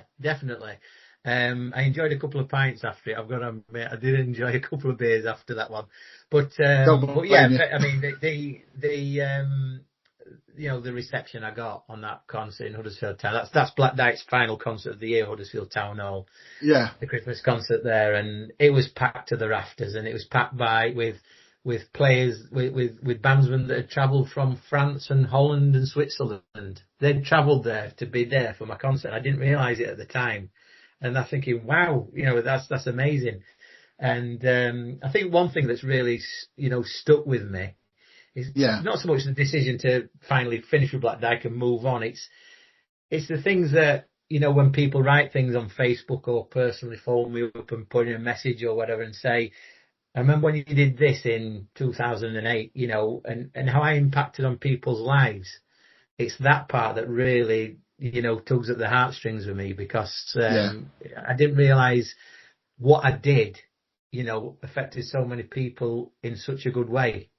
I enjoyed a couple of pints after it. I've got to admit, I did enjoy a couple of beers after that one. But yeah, I mean, the reception I got on that concert in Huddersfield Town. That's Black Dyke's final concert of the year, Huddersfield Town Hall. Yeah. The Christmas concert there, and it was packed to the rafters, and it was packed with players, with bandsmen that had travelled from France and Holland and Switzerland. They'd travelled there to be there for my concert. I didn't realise it at the time. And I'm thinking, wow, that's amazing. And I think one thing that's really, stuck with me is not so much the decision to finally finish with Black Dyke and move on. It's the things that, when people write things on Facebook or personally phone me up and put in a message or whatever and say, I remember when you did this in 2008, and how I impacted on people's lives. It's that part that really, tugs at the heartstrings with me, because I didn't realise what I did, affected so many people in such a good way.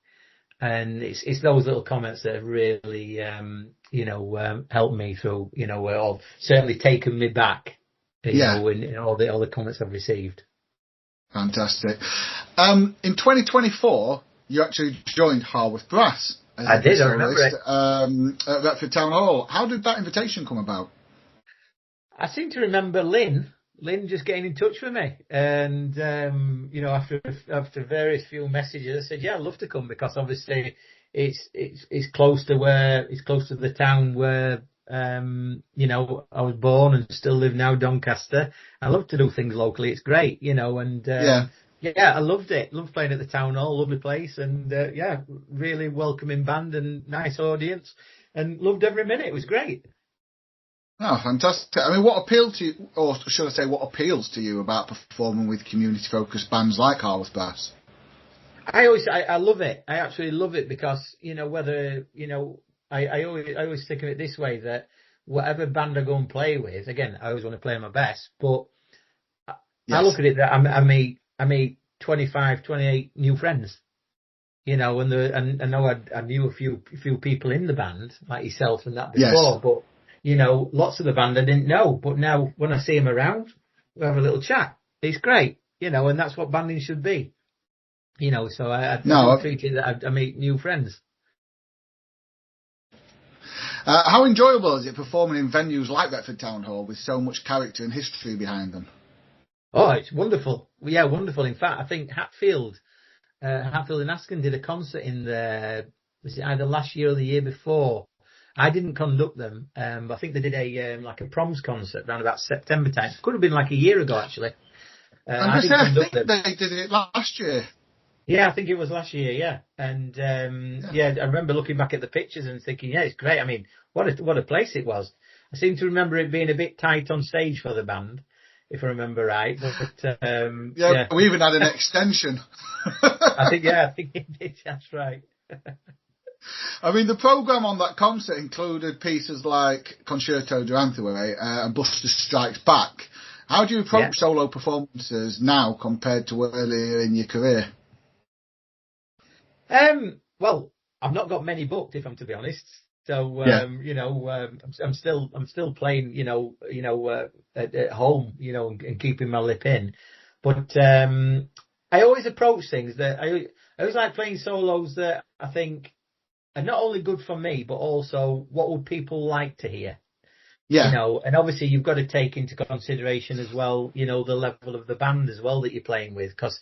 And it's those little comments that have really, helped me through, or certainly taken me back, in all the comments I've received. Fantastic. In 2024, you actually joined Harworth Brass. I did, I remember it. At Retford Town Hall. How did that invitation come about? I seem to remember Lynn just getting in touch with me, and after various few messages, I said, "Yeah, I'd love to come," because obviously it's close to the town where I was born and still live now, Doncaster. I love to do things locally. It's great, Yeah, I loved it. Loved playing at the Town Hall, lovely place, and really welcoming band and nice audience, and loved every minute. It was great. Oh, fantastic. I mean, what appealed to you, or should I say, what appeals to you about performing with community-focused bands like Harworth Brass? I love it. I absolutely love it, because, I always think of it this way, that whatever band I go and play with, again, I always want to play my best, but I look at it that I meet 25, 28 new friends, and I know I knew a few people in the band, like yourself and that before, but, lots of the band I didn't know, but now when I see them around, we have a little chat. It's great, and that's what banding should be, so I treat it that I meet new friends. How enjoyable is it performing in venues like Retford Town Hall with so much character and history behind them? Oh, it's wonderful. Yeah, wonderful. In fact, I think Hatfield and Askern did a concert in there, was it either last year or the year before? I didn't conduct them, but I think they did a proms concert around about September time. Could have been like a year ago, actually. I think they did it last year. Yeah, I think it was last year, yeah. And, I remember looking back at the pictures and thinking, yeah, it's great. I mean, what a place it was. I seem to remember it being a bit tight on stage for the band, if I remember right. But, we even had an extension. I think it did, that's right. I mean, the programme on that concert included pieces like Concerto d'Anthony and Buster Strikes Back. How do you approach solo performances now compared to earlier in your career? Well, I've not got many booked, if I'm to be honest. So, I'm still playing, at home, and keeping my lip in. But, I always approach things that I always like playing solos that I think are not only good for me, but also what would people like to hear? Yeah. And obviously you've got to take into consideration as well, the level of the band as well that you're playing with, because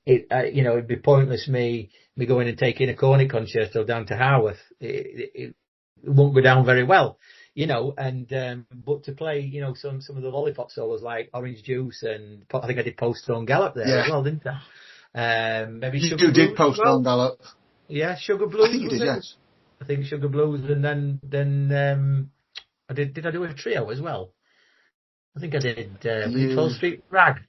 it'd be pointless me going and taking a Cornet concerto down to Harworth. It won't go down very well, but to play, some of the lollipop solos like Orange Juice, and I think I did Poststone Gallop there as well, didn't I? Maybe Sugar Blues. You did Poststone Gallop. Yeah, Sugar Blues. I think you did, yes. I think Sugar Blues, and then I did I do a trio as well? I think I did 12th Street Rag.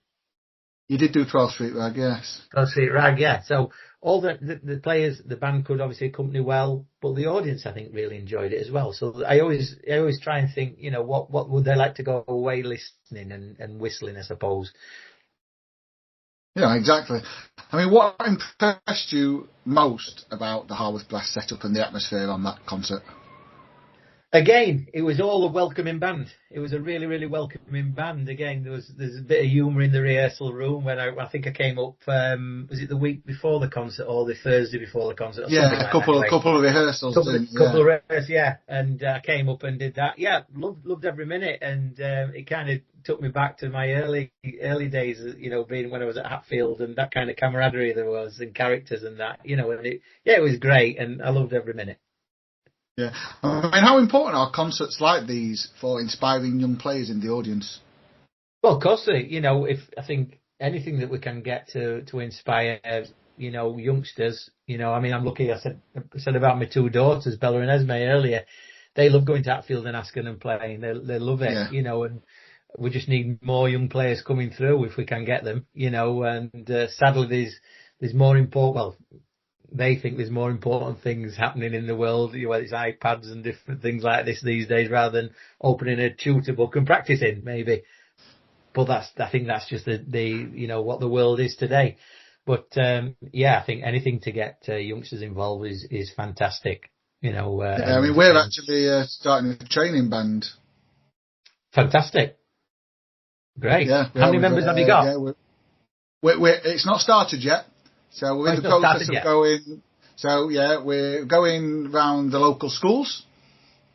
You did do 12th Street Rag, yes. 12th Street Rag, yeah. So all the players, the band could obviously accompany well, but the audience, I think, really enjoyed it as well. So I always try and think, what would they like to go away listening and whistling, I suppose. Yeah, exactly. I mean, what impressed you most about the Harworth Brass setup and the atmosphere on that concert? Again, it was all a welcoming band. It was a really, really welcoming band. Again, there's a bit of humour in the rehearsal room when I think I came up. Was it the week before the concert or the Thursday before the concert? Or something like a couple of rehearsals. Couple of rehearsals, yeah. And I came up and did that. Yeah, loved every minute, and it kind of took me back to my early days. Being when I was at Hatfield and that kind of camaraderie there was and characters and that. And it was great, and I loved every minute. Yeah, I mean, how important are concerts like these for inspiring young players in the audience? Well, of course, if I think anything that we can get to inspire, youngsters, I mean, I'm lucky. I said about my two daughters, Bella and Esme, earlier. They love going to Hatfield and Askern and playing. They love it, and we just need more young players coming through if we can get them, and sadly there's more important, well, they think there's more important things happening in the world, whether it's iPads and different things like this these days, rather than opening a tutor book and practicing, maybe. But I think that's just the what the world is today. But I think anything to get youngsters involved is fantastic. I mean, we're actually starting a training band. Fantastic. Great. Yeah, how many members have you got? It's not started yet. So we're in the process of going. So we're going round the local schools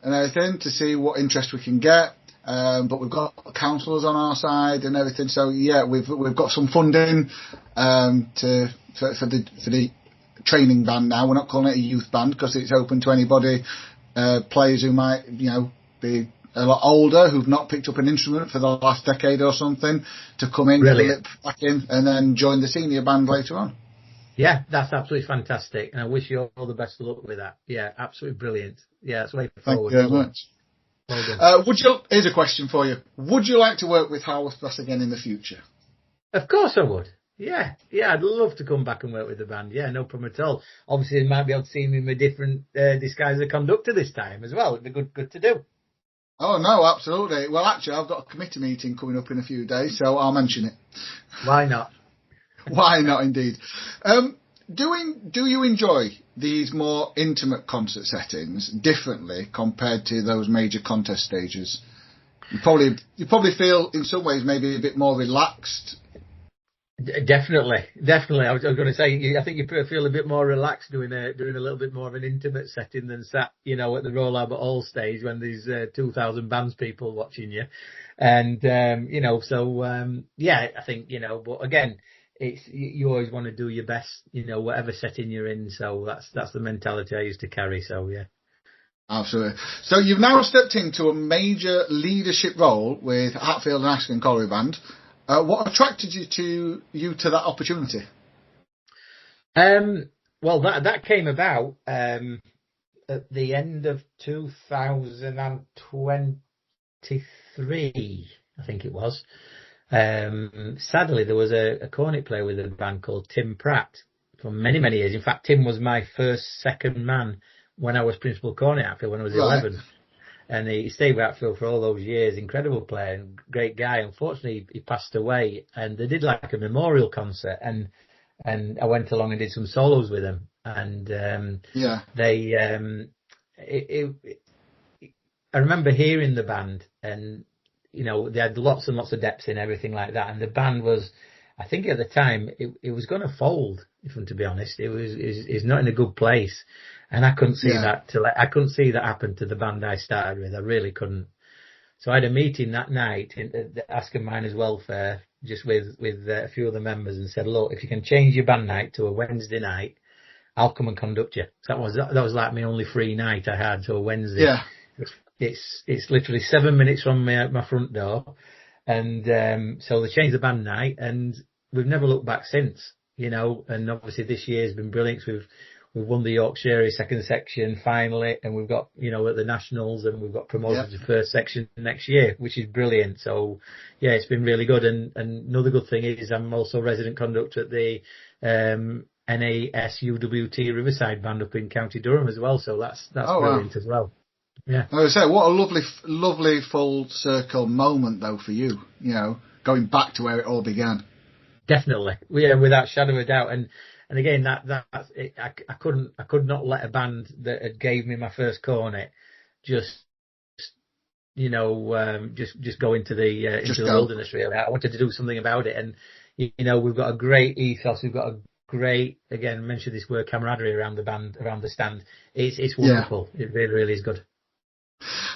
and everything to see what interest we can get. But we've got counsellors on our side and everything. So we've got some funding for the training band now. We're not calling it a youth band because it's open to anybody, players who might be a lot older, who've not picked up an instrument for the last decade or something, to come in, get a lip back in, and then join the senior band later on. Yeah, that's absolutely fantastic, and I wish you all the best of luck with that. Yeah, absolutely brilliant. Yeah, it's way forward. Thank you very much. Well done. Here's a question for you. Would you like to work with Harworth Brass again in the future? Of course I would. Yeah, I'd love to come back and work with the band. Yeah, no problem at all. Obviously, you might be able to see me in a different disguise as a conductor this time as well. It'd be good to do. Oh, no, absolutely. Well, actually, I've got a committee meeting coming up in a few days, so I'll mention it. Why not? Why not, indeed. Do you enjoy these more intimate concert settings differently compared to those major contest stages? You probably feel in some ways maybe a bit more relaxed. Definitely. I was going to say, I think you feel a bit more relaxed doing a little bit more of an intimate setting than sat, at the Royal Albert Hall stage when there's 2,000 bands people watching you, and I think but again, it's you always want to do your best, whatever setting you're in. So that's the mentality I used to carry. So yeah. Absolutely. So you've now stepped into a major leadership role with Hatfield and Askern Colliery Band. What attracted you to that opportunity? Well, that came about at the end of 2023, I think it was. Sadly, there was a cornet player with a band called Tim Pratt for many, many years. In fact, Tim was my second man when I was principal cornet at Hatfield when I was 11. And he stayed with Hatfield for all those years. Incredible player and great guy. Unfortunately, he passed away, and they did like a memorial concert, and I went along and did some solos with him. And I remember hearing the band, and they had lots and lots of depths in everything like that. And the band was, I think at the time, it was going to fold. If I'm to be honest, it's not in a good place. And I couldn't see I couldn't see that happen to the band I started with. I really couldn't. So I had a meeting that night in Askern Miners Welfare, just with a few of the members, and said, look, if you can change your band night to a Wednesday night, I'll come and conduct you. So that was like my only free night I had, so a Wednesday. Yeah. It's literally 7 minutes from my front door, and so they changed the band night, and we've never looked back since. And obviously this year's been brilliant. We've won the Yorkshire second section finally, and we've got, at the Nationals, and we've got promoted to first section next year, which is brilliant. So, yeah, it's been really good. And another good thing is I'm also resident conductor at the NASUWT Riverside Band up in County Durham as well. So that's brilliant as well. Yeah. I would say, what a lovely full circle moment though for you, going back to where it all began. Definitely. Yeah, without shadow of a doubt. And again, that's it. I could not let a band that had gave me my first cornet just just go into the wilderness. Really, I wanted to do something about it, and we've got a great ethos. We've got a great, again, mention this word camaraderie around the band, around the stand. It's wonderful. Yeah. It really, really is good.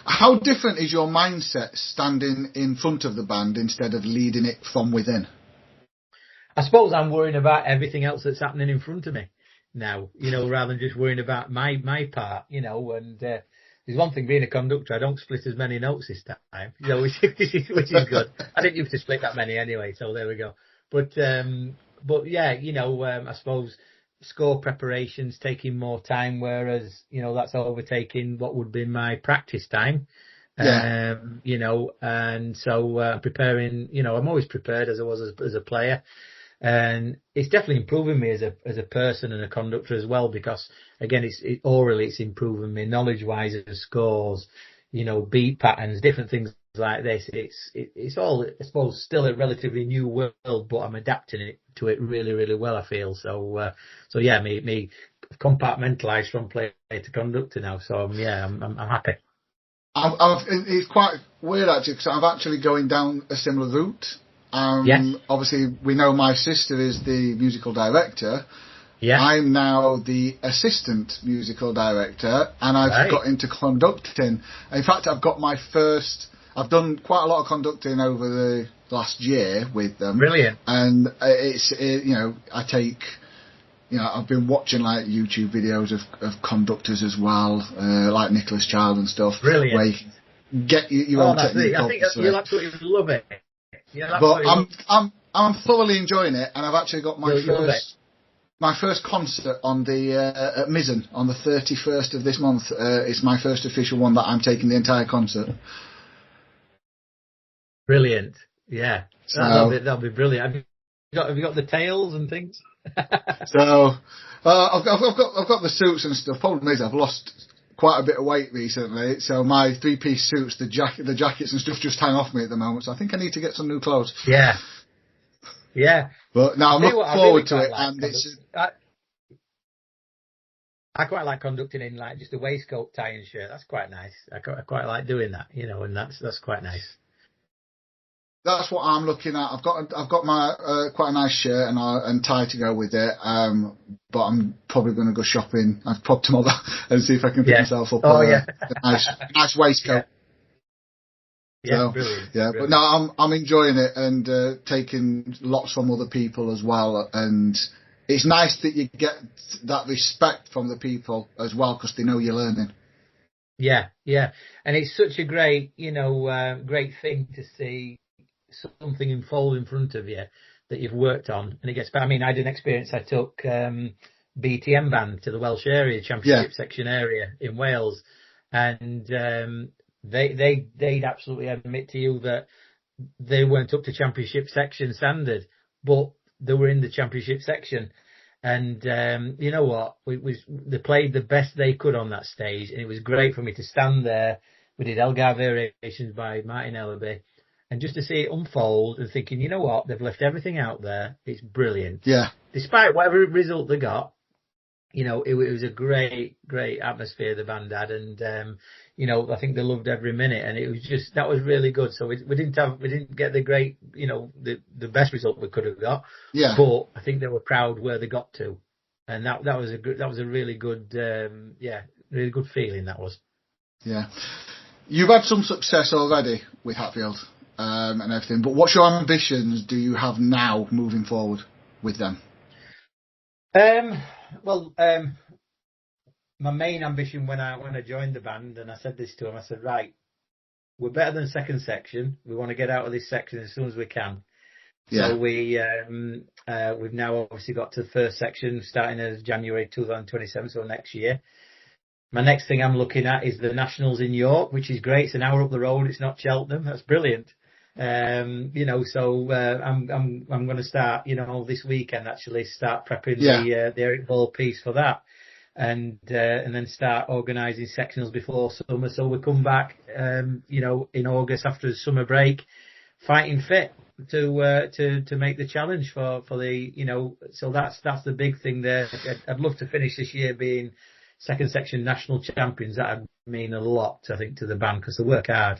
How different is your mindset standing in front of the band instead of leading it from within? I suppose I'm worrying about everything else that's happening in front of me now, rather than just worrying about my part, and there's one thing being a conductor, I don't split as many notes this time, which is good. I didn't used to split that many anyway, so there we go. But yeah, I suppose score preparations taking more time, whereas, that's overtaking what would be my practice time. Yeah. And so preparing, I'm always prepared as I was as a player. And it's definitely improving me as a person and a conductor as well, because again, orally it's improving me knowledge-wise of scores, beat patterns, different things like this. It's all, I suppose, still a relatively new world, but I'm adapting to it really, really well, I feel. So yeah, me compartmentalised from player to conductor now. So I'm happy. It's quite weird actually, because I'm actually going down a similar route. Yes. Obviously, we know my sister is the musical director. Yeah. I'm now the assistant musical director, and I've got into conducting. In fact, I've done quite a lot of conducting over the last year with them. Brilliant. And I've been watching like YouTube videos of conductors as well, like Nicholas Child and stuff. Brilliant. Where you can get your own technique. I think you'll absolutely love it. But I'm thoroughly enjoying it, and I've actually got my first concert on the at Mizzen on the 31st of this month. It's my first official one that I'm taking the entire concert. Brilliant, yeah. That'll be brilliant. Have you got the tails and things? So I've got the suits and stuff. Problem is, I've lost quite a bit of weight recently, so my three-piece suits, the jackets and stuff just hang off me at the moment, so I think I need to get some new clothes. Yeah. But now I'm looking forward to it, and I quite like conducting in like just a waistcoat, tie and shirt. That's quite nice. I quite like doing that, and that's quite nice. That's what I'm looking at. I've got my quite a nice shirt and tie to go with it. But I'm probably going to go shopping. I've popped tomorrow and see if I can pick myself up a nice waistcoat. Yeah, brilliant. Yeah, brilliant. But no, I'm enjoying it and taking lots from other people as well. And it's nice that you get that respect from the people as well, because they know you're learning. Yeah, and it's such a great, great thing to see something unfold in front of you that you've worked on, and it gets better. I mean, I had an experience. I took BTM band to the Welsh area championship section area in Wales, and they'd absolutely admit to you that they weren't up to championship section standard, but they were in the championship section. And you know what? They played the best they could on that stage, and it was great for me to stand there. We did Elgar Variations by Martin Ellaby. And just to see it unfold and thinking, you know what, they've left everything out there. It's brilliant. Yeah. Despite whatever result they got, it was a great, great atmosphere the band had, and I think they loved every minute, and it was that was really good. So we didn't get the great, the best result we could have got. Yeah. But I think they were proud where they got to, and that was a really good, really good feeling that was. Yeah. You've had some success already with Hatfield. And everything, but what's your ambitions do you have now moving forward with them? My main ambition when I joined the band, and I said this to him, I said, right, we're better than second section. We want to get out of this section as soon as we can. Yeah. So we've now obviously got to the first section starting as January 2027, so next year. My next thing I'm looking at is the Nationals in York, which is great. It's an hour up the road. It's not Cheltenham. That's brilliant. So I'm going to start, this weekend actually start prepping the Eric Ball piece for that, and then start organising sectionals before summer. So we come back, in August after the summer break, fighting fit to make the challenge for the, so that's the big thing there. I'd love to finish this year being second section national champions. That'd mean a lot, I think, to the band, because they work hard.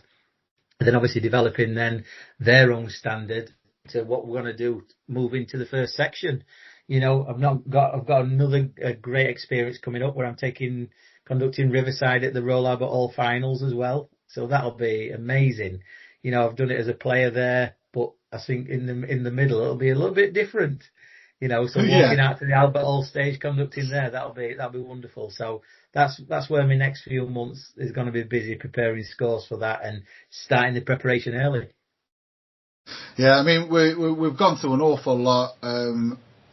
And then obviously developing then their own standard to what we're going to do, move into the first section. You know, I've got another great experience coming up where I'm conducting Riverside at the Royal Albert Hall finals as well. So that'll be amazing. You know, I've done it as a player there, but I think in the middle it'll be a little bit different. You know, so walking out to the Albert Hall stage, conducting there, that'll be wonderful. So that's where my next few months is going to be busy preparing scores for that and starting the preparation early. Yeah, I mean we've gone through an awful lot.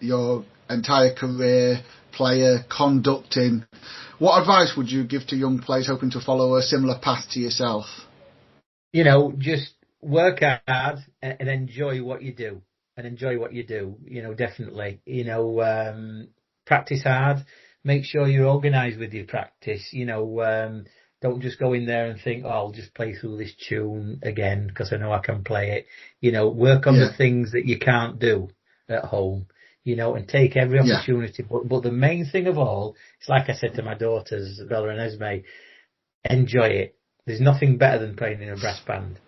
Your entire career, player, conducting. What advice would you give to young players hoping to follow a similar path to yourself? You know, just work hard and enjoy what you do. You know, definitely. You know, practice hard. Make sure you're organised with your practice. You know, don't just go in there and think, oh, I'll just play through this tune again because I know I can play it. You know, work on the things that you can't do at home. You know, and take every opportunity. But the main thing of all, it's like I said to my daughters, Bella and Esme, enjoy it. There's nothing better than playing in a brass band.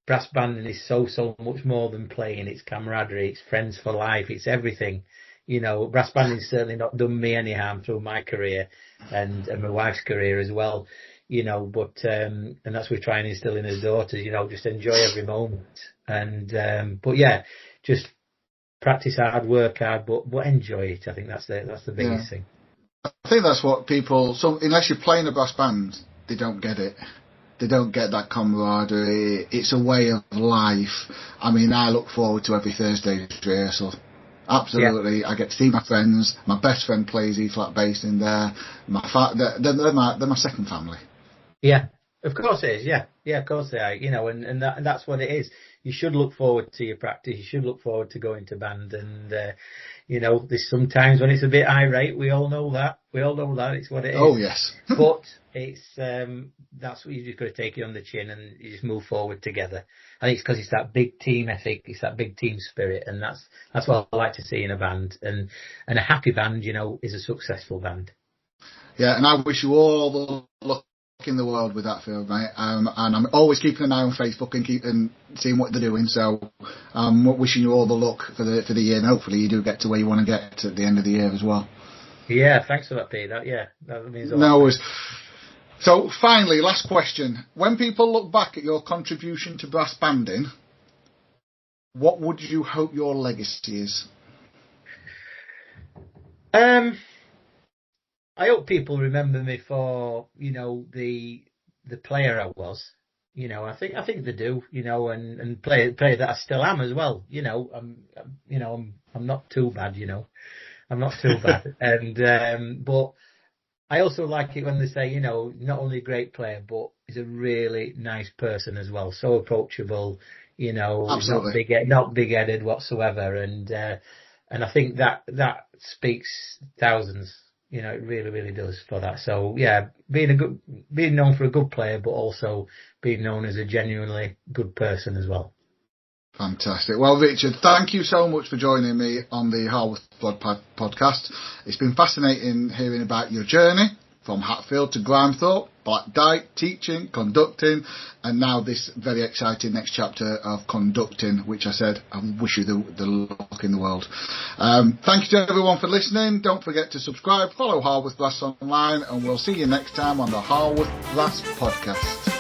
Brass banding is so much more than playing. It's camaraderie, it's friends for life, it's everything. You know, brass banding's certainly not done me any harm through my career and my wife's career as well. You know, but and that's what we try and instill in his daughters. You know, just enjoy every moment. And but yeah, just practice hard, work hard, but enjoy it. I think that's the biggest thing. I think that's what people. So unless you're playing a brass band, they don't get it. They don't get that camaraderie. It's a way of life. I mean, I look forward to every Thursday's rehearsal. Absolutely, I get to see my friends. My best friend plays E-flat bass in there. They're my second family. Yeah, of course it is. Yeah, of course they are. You know, and that's what it is. You should look forward to your practice. You should look forward to going to band. And, you know, there's sometimes when it's a bit irate. We all know that. It's what it is. Oh, yes. But it's, that's what you just got to take it on the chin and you just move forward together. I think it's because it's that big team ethic. It's that big team spirit. And that's what I like to see in a band. And a happy band, you know, is a successful band. Yeah. And I wish you all the luck in the world with that film, mate. And I'm always keeping an eye on Facebook and seeing what they're doing. So I'm wishing you all the luck for the year, and hopefully you do get to where you want to get at the end of the year as well. Yeah, thanks for that, Pete. That means a lot. No worries. So finally, last question: when people look back at your contribution to brass banding, what would you hope your legacy is? I hope people remember me for, you know, the player I was. You know, I think they do. You know, and player that I still am as well. You know, I'm not too bad. You know, I'm not too bad. And but I also like it when they say, you know, not only a great player, but he's a really nice person as well. So approachable. You know, not big-headed whatsoever. And I think that speaks thousands. You know, it really, really does for that. So yeah, being known for a good player, but also being known as a genuinely good person as well. Fantastic. Well, Richard, thank you so much for joining me on the Harworth Brass Podcast. It's been fascinating hearing about your journey from Hatfield to Grimethorpe, Black Dyke, teaching, conducting, and now this very exciting next chapter of conducting, which I said I wish you the luck in the world. Thank you to everyone for listening. Don't forget to subscribe, follow Harworth Brass online, and we'll see you next time on the Harworth Brass Podcast.